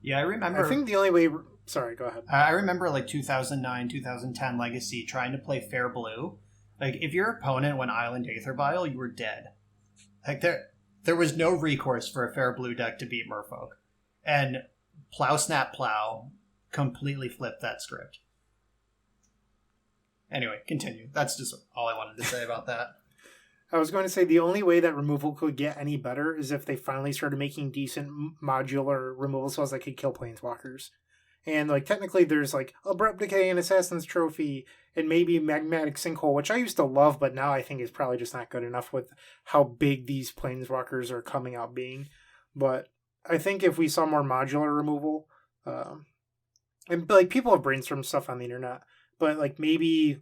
Yeah, I remember. I think the only way. Sorry, go ahead. I remember like 2009, 2010 Legacy trying to play Fair Blue. Like, if your opponent went Island Aether Vial, you were dead. Like, there was no recourse for a Fair Blue deck to beat Merfolk. And Plow Snap Plow completely flipped that script. Anyway, continue. That's just all I wanted to say about that. I was going to say the only way that removal could get any better is if they finally started making decent modular removal spells that could kill planeswalkers. And like technically there's like Abrupt Decay and Assassin's Trophy and maybe Magmatic Sinkhole, which I used to love, but now I think is probably just not good enough with how big these planeswalkers are coming out being. But I think if we saw more modular removal, and like people have brainstormed stuff on the internet, but like maybe,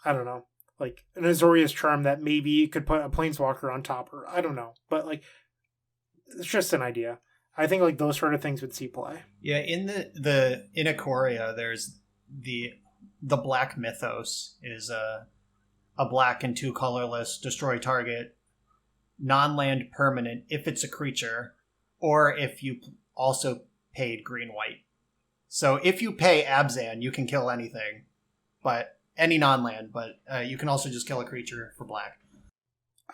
I don't know, like an Azorius Charm that maybe could put a planeswalker on top, or I don't know, but like it's just an idea. I think like those sort of things would see play. Yeah, in the in Ikoria, there's the Black Mythos is a black and 2 colorless, destroy target, non-land permanent if it's a creature, or if you also paid green-white. So if you pay Abzan, you can kill anything, but any non-land, but you can also just kill a creature for black.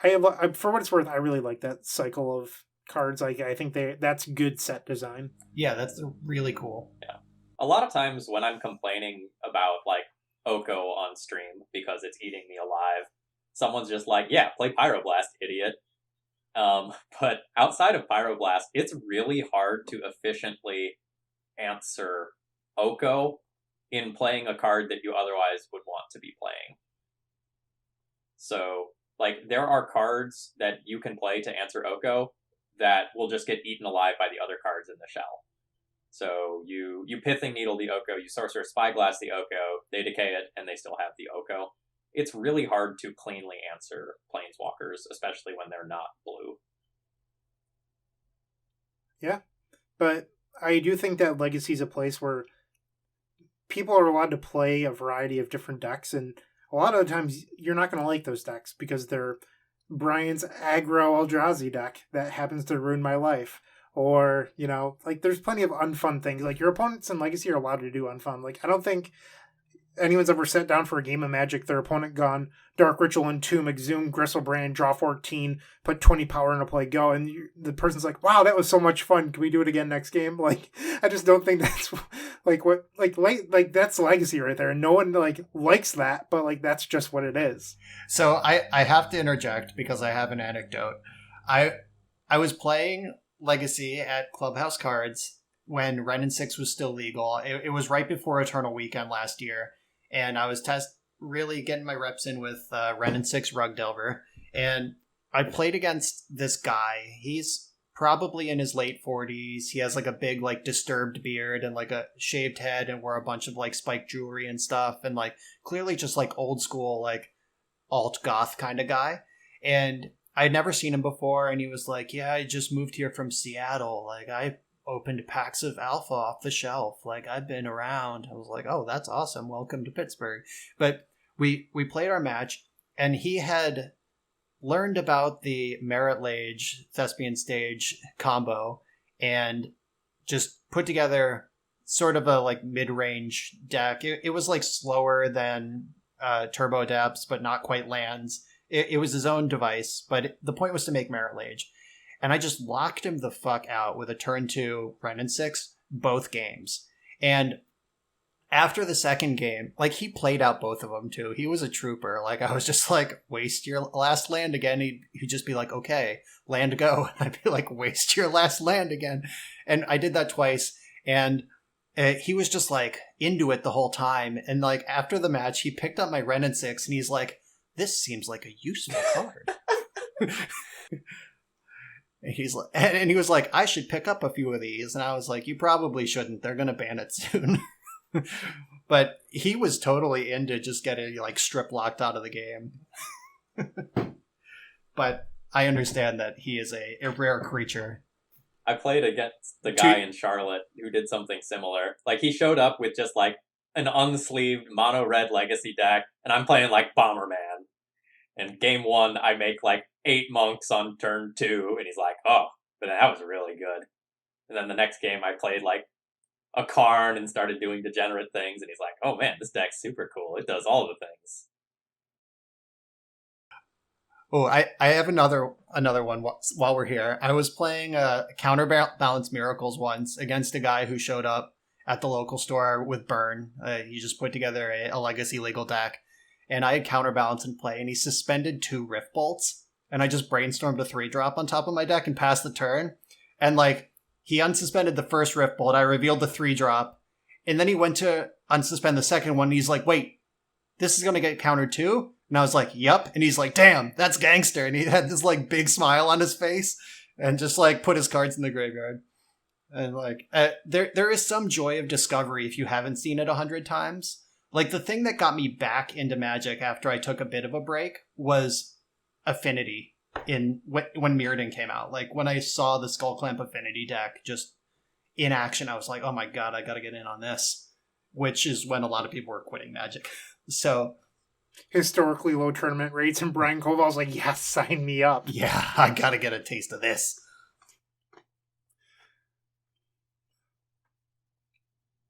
I for what it's worth, I really like that cycle of cards. Like I think that's good set design. Yeah, that's really cool. Yeah. A lot of times when I'm complaining about like Oko on stream because it's eating me alive, someone's just like, yeah, play Pyroblast, idiot. But outside of Pyroblast, it's really hard to efficiently answer Oko in playing a card that you otherwise would want to be playing. So, like, there are cards that you can play to answer Oko that will just get eaten alive by the other cards in the shell. So you Pithing Needle the Oko, you Sorcerer Spyglass the Oko, they decay it, and they still have the Oko. It's really hard to cleanly answer Planeswalkers, especially when they're not blue. Yeah, but I do think that Legacy is a place where people are allowed to play a variety of different decks, and a lot of the times you're not going to like those decks because they're Brian's aggro Eldrazi deck that happens to ruin my life. Or, you know, like there's plenty of unfun things. Like your opponents in Legacy are allowed to do unfun. Like I don't think anyone's ever sat down for a game of Magic, their opponent gone Dark Ritual, Entomb, Exhume, Gristlebrand, draw 14, put 20 power into play, go, and the person's like, wow, that was so much fun. Can we do it again next game? Like, I just don't think that's like what like that's Legacy right there, and no one like likes that, but like that's just what it is. So I have to interject because I have an anecdote. I was playing Legacy at Clubhouse Cards when Ren and 6 was still legal. It was right before Eternal Weekend last year, and I was really getting my reps in with Ren and 6 Rug Delver, and I played against this guy. He's probably in his late 40s. He has like a big like disturbed beard and like a shaved head and wore a bunch of like spiked jewelry and stuff, and like clearly just like old school like alt goth kind of guy. And I'd never seen him before, and he was like, yeah, I just moved here from Seattle. Like, I opened packs of alpha off the shelf. Like, I've been around. I was like, oh, that's awesome. Welcome to Pittsburgh. But we played our match, and he had learned about the Merit Lage Thespian Stage combo and just put together sort of a, like, mid-range deck. It was, like, slower than Turbo Depths, but not quite lands. It was his own device, but the point was to make Merit Lage. And I just locked him the fuck out with a turn 2 Ren and 6, both games. And after the second game, like, he played out both of them, too. He was a trooper. Like, I was just like, waste your last land again. He'd just be like, okay, land go. And I'd be like, waste your last land again. And I did that twice. And he was just, like, into it the whole time. And, like, after the match, he picked up my Ren and 6, and he's like, this seems like a useful card. And he was like, I should pick up a few of these. And I was like, you probably shouldn't. They're going to ban it soon. But he was totally into just getting like strip locked out of the game. But I understand that he is a rare creature. I played against the guy in Charlotte who did something similar. Like, he showed up with just, like, an unsleeved mono-red legacy deck, and I'm playing, like, Bomberman. And game 1, I make, like, 8 monks on turn 2, and he's like, oh, but that was really good. And then the next game, I played, like, a Karn and started doing degenerate things, and he's like, oh man, this deck's super cool. It does all the things. Oh, I have another one while we're here. I was playing Counterbalance Miracles once against a guy who showed up at the local store with Burn. He just put together a legacy legal deck, and I had Counterbalance in play, and he suspended 2 Rift Bolts, and I just brainstormed a 3-drop on top of my deck and passed the turn. And like, he unsuspended the first Rift Bolt, I revealed the 3-drop, and then he went to unsuspend the second one, and he's like, wait, this is going to get countered too? And I was like, yep. And he's like, damn, that's gangster. And he had this like big smile on his face and just like put his cards in the graveyard. And like, there is some joy of discovery if you haven't seen it 100 times. Like, the thing that got me back into Magic after I took a bit of a break was Affinity when Mirrodin came out. Like, when I saw the Skullclamp Affinity deck just in action, I was like, oh my god, I gotta get in on this. Which is when a lot of people were quitting Magic. So, historically low tournament rates, and Brian Coval's like, yes, sign me up. Yeah, I gotta get a taste of this.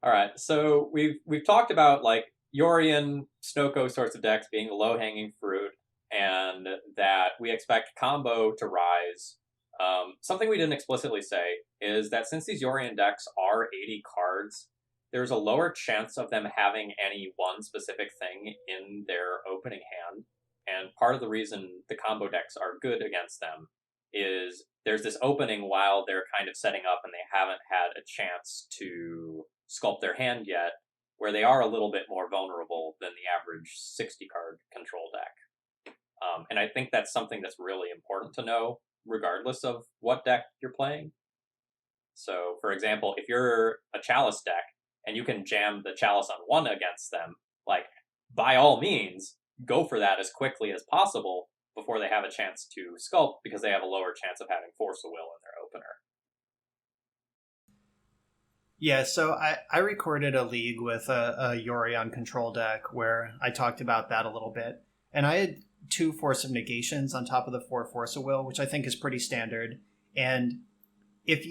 All right, so we've talked about like Yorion, Snoko sorts of decks being low-hanging fruit, and that we expect combo to rise. Something we didn't explicitly say is that since these Yorion decks are 80 cards, there's a lower chance of them having any one specific thing in their opening hand. And part of the reason the combo decks are good against them is there's this opening while they're kind of setting up and they haven't had a chance to sculpt their hand yet, where they are a little bit more vulnerable than the average 60-card control deck. And I think that's something that's really important to know, regardless of what deck you're playing. So, for example, if you're a Chalice deck, and you can jam the Chalice on 1 against them, like, by all means, go for that as quickly as possible before they have a chance to sculpt, because they have a lower chance of having Force of Will in their opener. Yeah, so I recorded a league with a Yorion control deck where I talked about that a little bit. And I had 2 Force of Negations on top of the 4 Force of Will, which I think is pretty standard. And if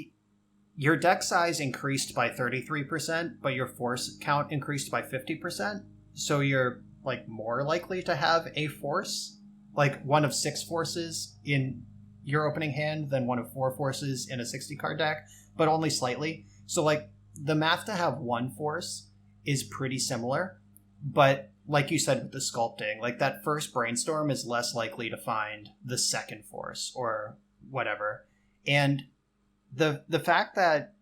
your deck size increased by 33%, but your force count increased by 50%, so you're like more likely to have a force, like one of 6 forces in your opening hand than one of 4 forces in a 60-card deck, but only slightly. So like, the math to have 1 force is pretty similar, but like you said with the sculpting, like that first brainstorm is less likely to find the second force or whatever. And the fact that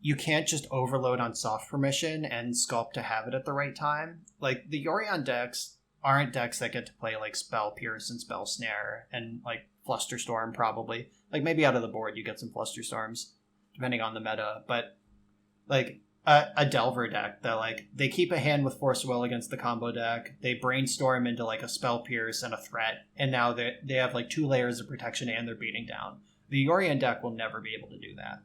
you can't just overload on soft permission and sculpt to have it at the right time, like the Yorion decks aren't decks that get to play like Spell Pierce and Spell Snare and like Flusterstorm probably. Like maybe out of the board you get some Flusterstorms depending on the meta, but like a Delver deck that like they keep a hand with Force of Will against the combo deck, they brainstorm into like a Spell Pierce and a threat, and now they have like 2 layers of protection and they're beating down. The Yorion deck will never be able to do that.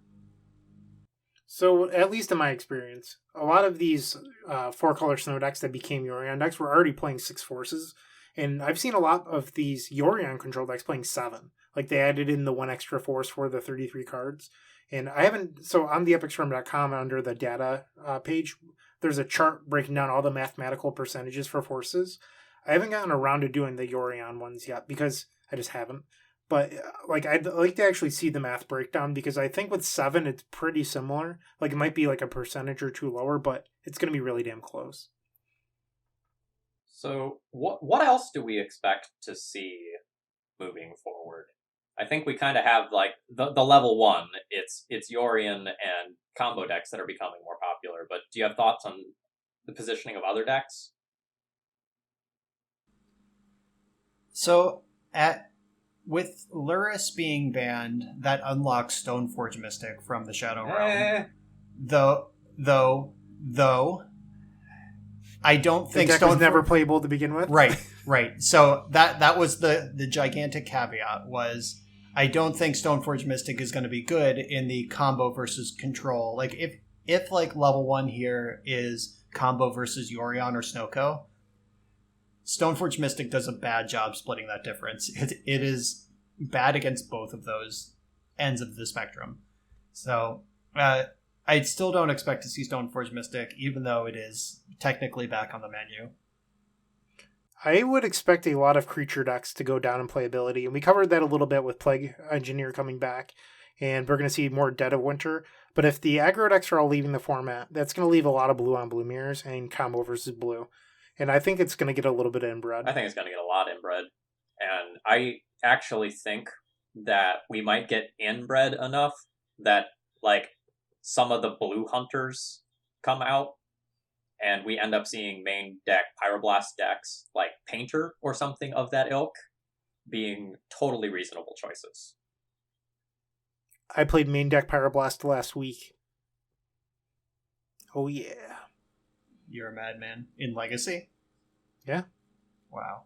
So, at least in my experience, a lot of these 4-color snow decks that became Yorion decks were already playing 6 forces. And I've seen a lot of these Yorion control decks playing 7. Like, they added in the 1 extra force for the 33 cards. And I haven't... So, on the epicstorm.com, under the data page, there's a chart breaking down all the mathematical percentages for forces. I haven't gotten around to doing the Yorion ones yet, because I just haven't. But, like, I'd like to actually see the math breakdown, because I think with 7, it's pretty similar. Like, it might be, like, a percentage or 2 lower, but it's going to be really damn close. So, what else do we expect to see moving forward? I think we kind of have, like, the level 1. It's Yorion and combo decks that are becoming more popular, but do you have thoughts on the positioning of other decks? So, with Luris being banned, that unlocks Stoneforge Mystic from the Shadow Realm. Though, I don't think the deck was never playable to begin with. Right. Right. So that was the gigantic caveat was I don't think Stoneforge Mystic is going to be good in the combo versus control. Like if like level 1 here is combo versus Yorion or Snowco, Stoneforge Mystic does a bad job splitting that difference. It is bad against both of those ends of the spectrum. So I still don't expect to see Stoneforge Mystic, even though it is technically back on the menu. I would expect a lot of creature decks to go down in playability, and we covered that a little bit with Plague Engineer coming back, and we're going to see more Dead of Winter. But if the aggro decks are all leaving the format, that's going to leave a lot of blue on blue mirrors and combo versus blue. And I think it's going to get a little bit of inbred. I think it's going to get a lot inbred. And I actually think that we might get inbred enough that, like, some of the blue hunters come out, and we end up seeing main deck Pyroblast decks, like Painter or something of that ilk, being totally reasonable choices. I played main deck Pyroblast last week. Oh, yeah. You're a madman. In Legacy? Yeah. Wow.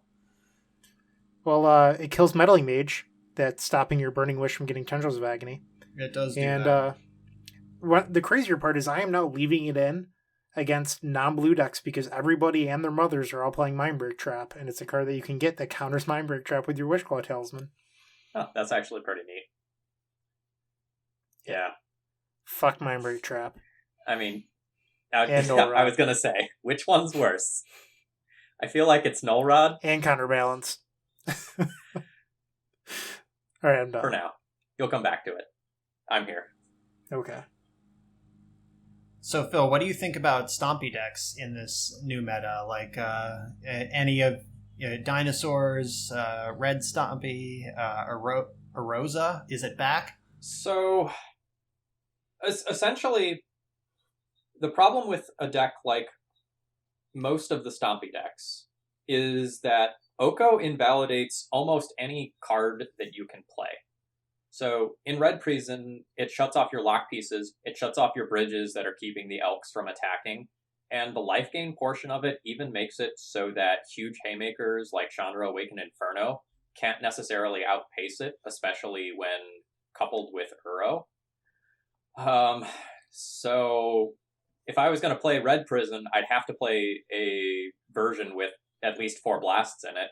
Well, it kills Meddling Mage. That's stopping your Burning Wish from getting Tendrils of Agony. It does do and, that. What the crazier part is I am now leaving it in against non-blue decks because everybody and their mothers are all playing Mindbreak Trap, and it's a card that you can get that counters Mindbreak Trap with your Wishclaw Talisman. Oh, that's actually pretty neat. Yeah. Fuck Mindbreak Trap. I mean, And I was going to say, which one's worse? I feel like it's Null Rod. And Counterbalance. Alright, I'm done. For now. You'll come back to it. I'm here. Okay. So, Phil, what do you think about Stompy decks in this new meta? Like any of Dinosaurs, Red Stompy, Arosa? Is it back? So, essentially, the problem with a deck like most of the Stompy decks is that Oko invalidates almost any card that you can play. So in Red Prison, it shuts off your lock pieces, it shuts off your bridges that are keeping the Elks from attacking, and the life gain portion of it even makes it so that huge haymakers like Chandra Awaken Inferno can't necessarily outpace it, especially when coupled with Uro. So if I was going to play Red Prison, I'd have to play a version with at least 4 blasts in it.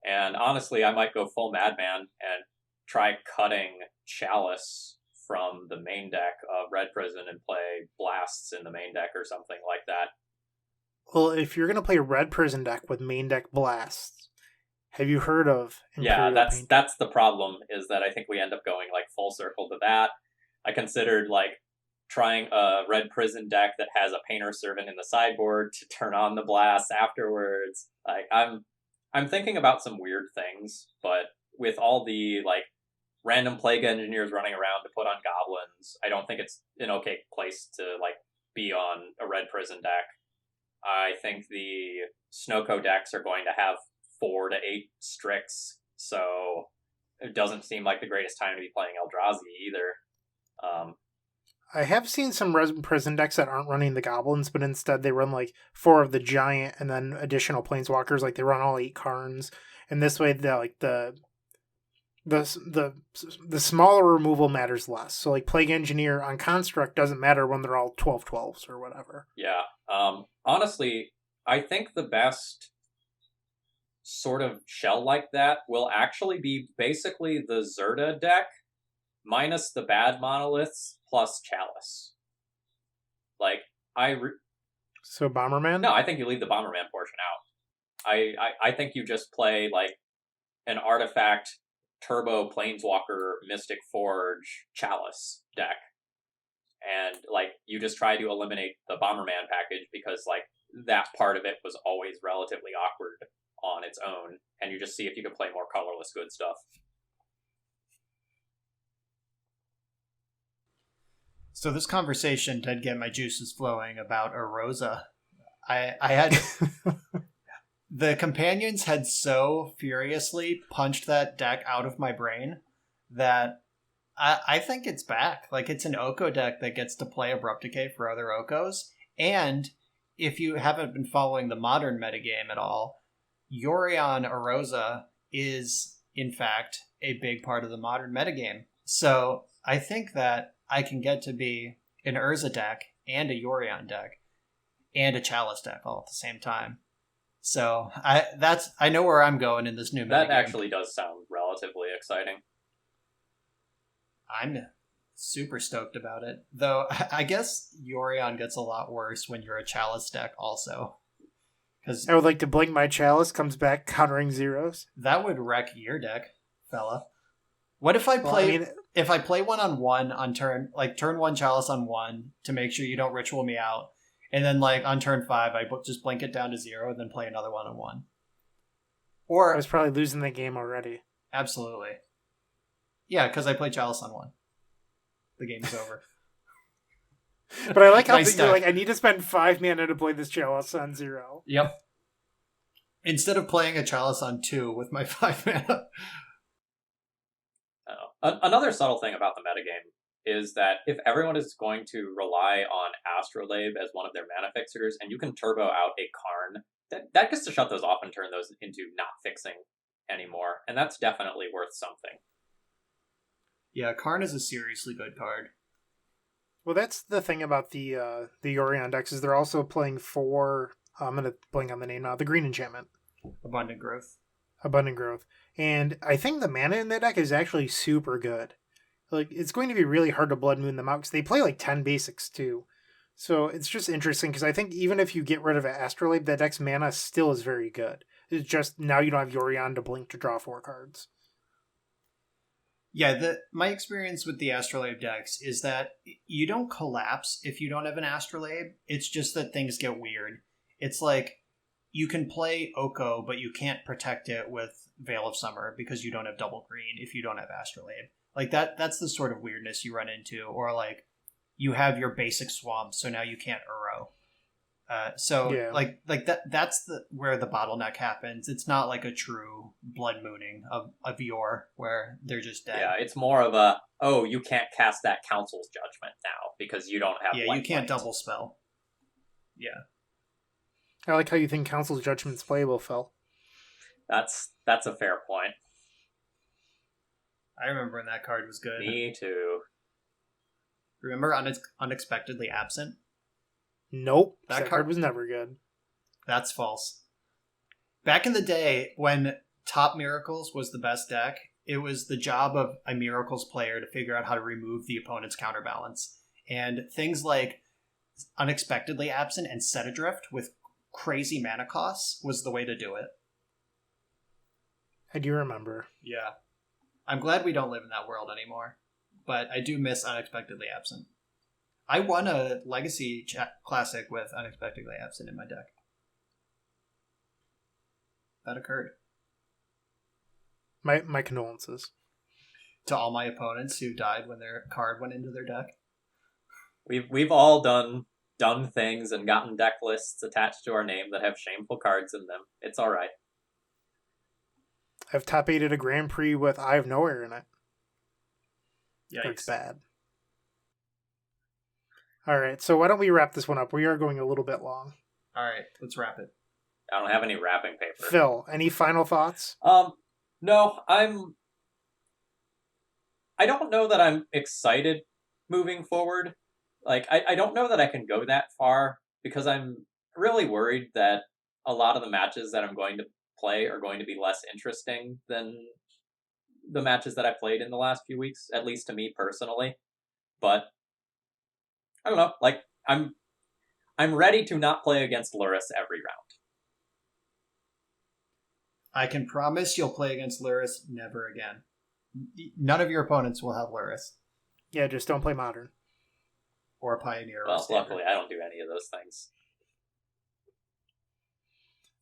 And honestly, I might go full Madman and try cutting Chalice from the main deck of Red Prison and play blasts in the main deck or something like that. Well, if you're going to play a Red Prison deck with main deck blasts, have you heard of Imperial Painter? That's the problem, is that I think we end up going like full circle to that. I considered like trying a Red Prison deck that has a Painter Servant in the sideboard to turn on the blasts afterwards. Like I'm thinking about some weird things, but with all the like random Plague Engineers running around to put on goblins, I don't think it's an okay place to like be on a Red Prison deck. I think the Snowco decks are going to have 4 to 8 Strix, so it doesn't seem like the greatest time to be playing Eldrazi either. I have seen some Red Prison decks that aren't running the goblins, but instead they run like 4 of the giant and then additional planeswalkers. Like they run all 8 Karns, and this way the smaller removal matters less. So like Plague Engineer on Construct doesn't matter when they're all 12/12s or whatever. Yeah. Honestly, I think the best sort of shell like that will actually be basically the Zerda deck minus the bad monoliths plus Chalice. Like, So Bomberman? No, I think you leave the Bomberman portion out. I think you just play, like, an artifact Turbo Planeswalker Mystic Forge Chalice deck. And, like, you just try to eliminate the Bomberman package because, like, that part of it was always relatively awkward on its own. And you just see if you can play more colorless good stuff. So this conversation did get my juices flowing about Arosa. I had... The companions had so furiously punched that deck out of my brain that I think it's back. Like, it's an Oko deck that gets to play Abrupt Decay for other Okos. And if you haven't been following the modern metagame at all, Yorion Arosa is, in fact, a big part of the modern metagame. So I think that I can get to be an Urza deck and a Yorion deck and a Chalice deck all at the same time. So I know where I'm going in this new metagame. That actually does sound relatively exciting. I'm super stoked about it. Though I guess Yorion gets a lot worse when you're a Chalice deck also. Because I would like to blink my Chalice, comes back countering zeros. that would wreck your deck, fella. What if I play if I play 1-on-1 on turn turn 1 Chalice on 1 to make sure you don't ritual me out, and then on turn 5 I just blink it down to 0 and then play another 1-on-1. I Or was probably losing the game already. absolutely. Yeah, because I play Chalice on 1. The game's over. But I like how Nice you're deck. like, I need to spend 5 mana to play this Chalice on 0. Yep. Instead of playing a Chalice on 2 with my 5 mana. Another subtle thing about the metagame is that if everyone is going to rely on Astrolabe as one of their mana fixers, and you can turbo out a Karn, that gets to shut those off and turn those into not fixing anymore, and that's definitely worth something. Yeah, Karn is a seriously good card. Well, that's the thing about the Yorion decks, is they're also playing 4, I'm going to blank on the name now, the green enchantment. Abundant Growth. Abundant Growth. And I think the mana in that deck is actually super good. Like, it's going to be really hard to Blood Moon them out, because they play 10 basics too. So it's just interesting, because I think even if you get rid of Astrolabe, that deck's mana still is very good. It's just now you don't have Yorion to blink to draw 4 cards. Yeah, my experience with the Astrolabe decks is that you don't collapse if you don't have an Astrolabe. It's just that things get weird. It's like you can play Oko, but you can't protect it with Veil of Summer because you don't have double green if you don't have Astrolabe. That's the sort of weirdness you run into. Or you have your basic swamp, so now you can't Uro. That's where the bottleneck happens. It's not like a true blood mooning of Yor where they're just dead. Yeah, it's more of you can't cast that Council's Judgment now because you don't have you can't light. double spell. Yeah. I like how you think Council's Judgment's playable, Phil. That's a fair point. I remember when that card was good. Me too. Remember Unexpectedly Absent? Nope. That That card was never good. That's false. Back in the day, when Top Miracles was the best deck, it was the job of a Miracles player to figure out how to remove the opponent's counterbalance. And things like Unexpectedly Absent and Set Adrift with crazy mana costs was the way to do it. I do remember. Yeah. I'm glad we don't live in that world anymore. But I do miss Unexpectedly Absent. I won a Legacy Classic with Unexpectedly Absent in my deck. That occurred. My condolences. To all my opponents who died when their card went into their deck. We've all done things and gotten deck lists attached to our name that have shameful cards in them. It's all right. I've top 8'd a Grand Prix with Eye of Nowhere in it. Yikes. It's bad. All right, so why don't we wrap this one up? We are going a little bit long. All right, let's wrap it. I don't have any wrapping paper. Phil, any final thoughts? No, I don't know that I'm excited moving forward. I don't know that I can go that far because I'm really worried that a lot of the matches that I'm going to play are going to be less interesting than the matches that I played in the last few weeks, at least to me personally. But I don't know, I'm ready to not play against Luris every round. I can promise you'll play against Luris never again. None of your opponents will have Luris. Yeah, just don't play Modern. Or Pioneer. Well, luckily I don't do any of those things.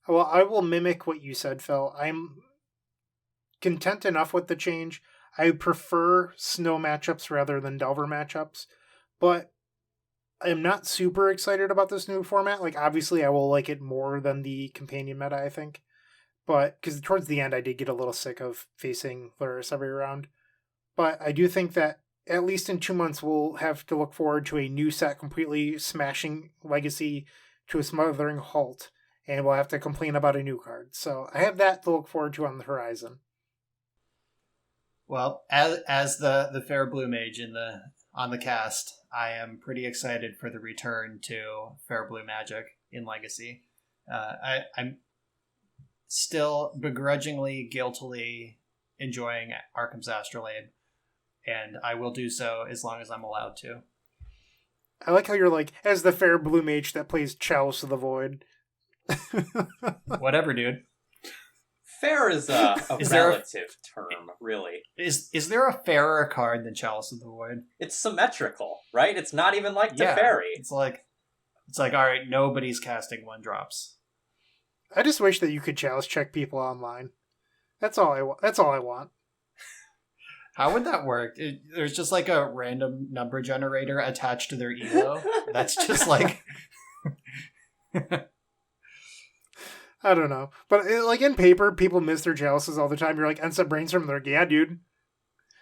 Well, I will mimic what you said, Phil. I'm content enough with the change. I prefer snow matchups rather than Delver matchups, but I'm not super excited about this new format. Obviously, I will like it more than the companion meta, I think. But, because towards the end, I did get a little sick of facing Luris every round. But I do think that, at least in 2 months, we'll have to look forward to a new set completely smashing Legacy to a smothering halt. and we'll have to complain about a new card. So I have that to look forward to on the horizon. Well, as the fair blue mage on the cast, I am pretty excited for the return to fair blue magic in Legacy. I'm still begrudgingly, guiltily enjoying Arkham's Astrolabe, and I will do so as long as I'm allowed to. I like how you're like, as the fair blue mage that plays Chalice of the Void. Whatever, dude. Fair is a relative term, really. Is there a fairer card than Chalice of the Void? It's symmetrical, right? It's not even like Teferi. It's like, all right, nobody's casting 1-drops. I just wish that you could Chalice check people online. That's all I want. That's all I want. How would that work? There's just like a random number generator attached to their elo. That's just like... I don't know. But like in paper, people miss their chalices all the time. You're like, Ensa brainstorm. They're like, yeah, dude.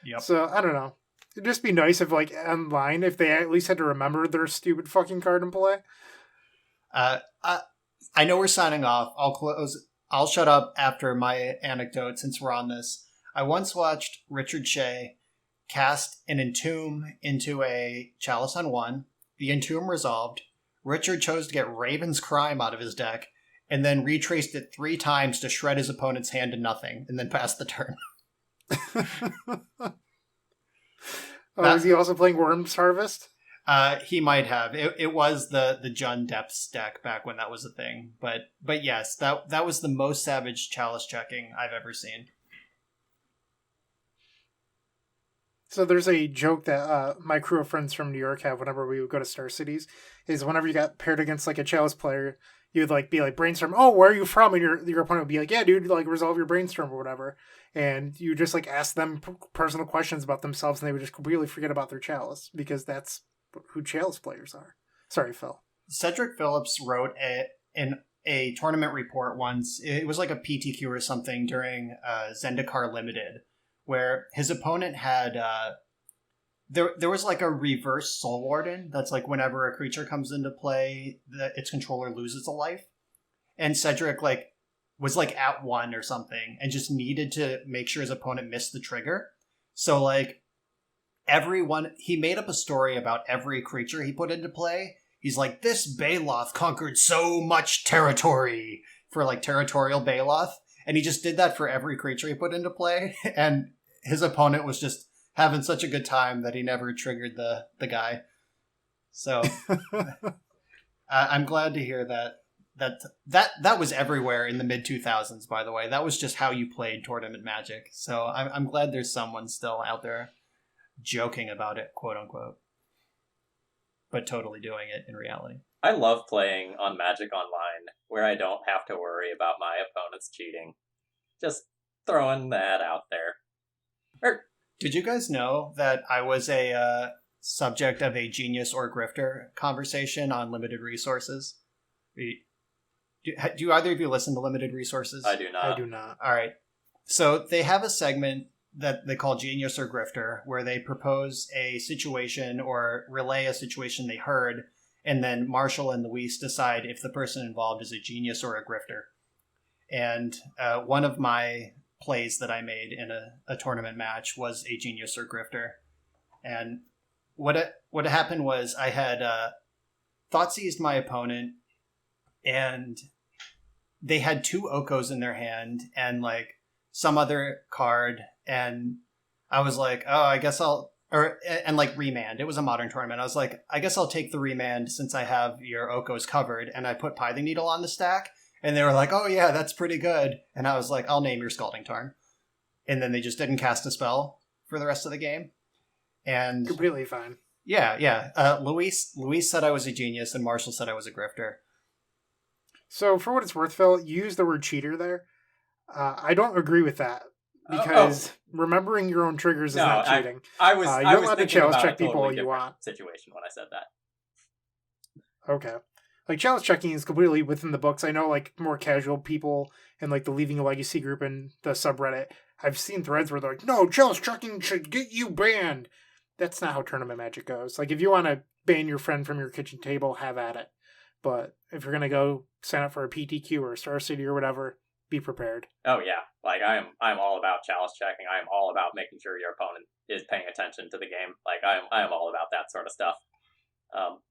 Yep. So I don't know. It'd just be nice if like online, if they at least had to remember their stupid fucking card and play. I know we're signing off. I'll shut up after my anecdote since we're on this. I once watched Richard Shea cast an Entomb into a Chalice on 1. The Entomb resolved. Richard chose to get Raven's Crime out of his deck, and then retraced it 3 times to shred his opponent's hand to nothing, and then pass the turn. Is he also playing Worm's Harvest? He might have. It was the Jund Depths deck back when that was a thing. But yes, that was the most savage Chalice checking I've ever seen. So there's a joke that my crew of friends from New York have whenever we would go to Star Cities, is whenever you got paired against like a Chalice player, you would like be like brainstorm, oh, where are you from? And your opponent would be like, yeah, dude, like resolve your brainstorm or whatever. And you just like ask them personal questions about themselves, and they would just completely forget about their Chalice because that's who Chalice players are. Sorry, Phil. Cedric Phillips wrote a tournament report once. It was like a PTQ or something during Zendikar Limited, where his opponent had there was like a reverse Soul Warden that's like whenever a creature comes into play, its controller loses a life, and Cedric like was like at 1 or something and just needed to make sure his opponent missed the trigger. So like he made up a story about every creature he put into play. He's like, this Baloth conquered so much territory for like territorial Baloth, and he just did that for every creature he put into play, and his opponent was just having such a good time that he never triggered the guy. So I'm glad to hear that was everywhere in the mid-2000s, by the way. That was just how you played tournament Magic. So I'm glad there's someone still out there joking about it, quote unquote, but totally doing it in reality. I love playing on Magic Online, where I don't have to worry about my opponents cheating. Just throwing that out there. Did you guys know that I was a subject of a genius or grifter conversation on Limited Resources? Do either of you listen to Limited Resources? I do not. I do not. All right. So they have a segment that they call Genius or Grifter, where they propose a situation or relay a situation they heard, and then Marshall and Luis decide if the person involved is a genius or a grifter. And one of my plays that I made in a tournament match was a genius or grifter. And what happened was I had Thoughtseized my opponent, and they had 2 Okos in their hand and like some other card, and I was like, oh, I guess and like Remand. It was a modern tournament. I was like, I guess I'll take the Remand since I have your Okos covered, and I put Pithing Needle on the stack, and they were like, oh yeah, that's pretty good. And I was like, I'll name your Scalding Tarn. And then they just didn't cast a spell for the rest of the game. And Completely fine. Yeah. Luis said I was a genius, and Marshall said I was a grifter. So for what it's worth, Phil, you used the word cheater there. I don't agree with that, because remembering your own triggers is not cheating. I was allowed to thinking chalice about check a totally people you different want. situation when I said that. Okay. Like, chalice checking is completely within the books. I know, like, more casual people in, like, the Leaving a Legacy group and the subreddit, I've seen threads where they're like, no, chalice checking should get you banned. That's not how tournament Magic goes. Like, if you want to ban your friend from your kitchen table, have at it. But if you're going to go sign up for a PTQ or a Star City or whatever, be prepared. Oh yeah, like I'm all about chalice checking. I am all about making sure your opponent is paying attention to the game. Like I am all about that sort of stuff.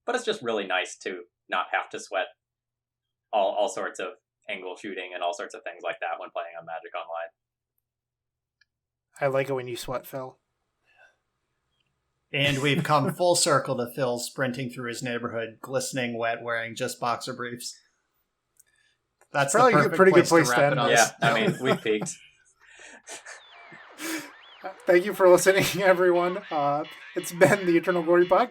But it's just really nice to not have to sweat all sorts of angle shooting and all sorts of things like that when playing on Magic Online. I like it when you sweat, Phil. And we've come full circle to Phil sprinting through his neighborhood, glistening wet, wearing just boxer briefs. That's probably the a perfect pretty good place wrap to it end up. Yeah, I mean, we've peaked. Thank you for listening, everyone. It's been the Eternal Glory Podcast.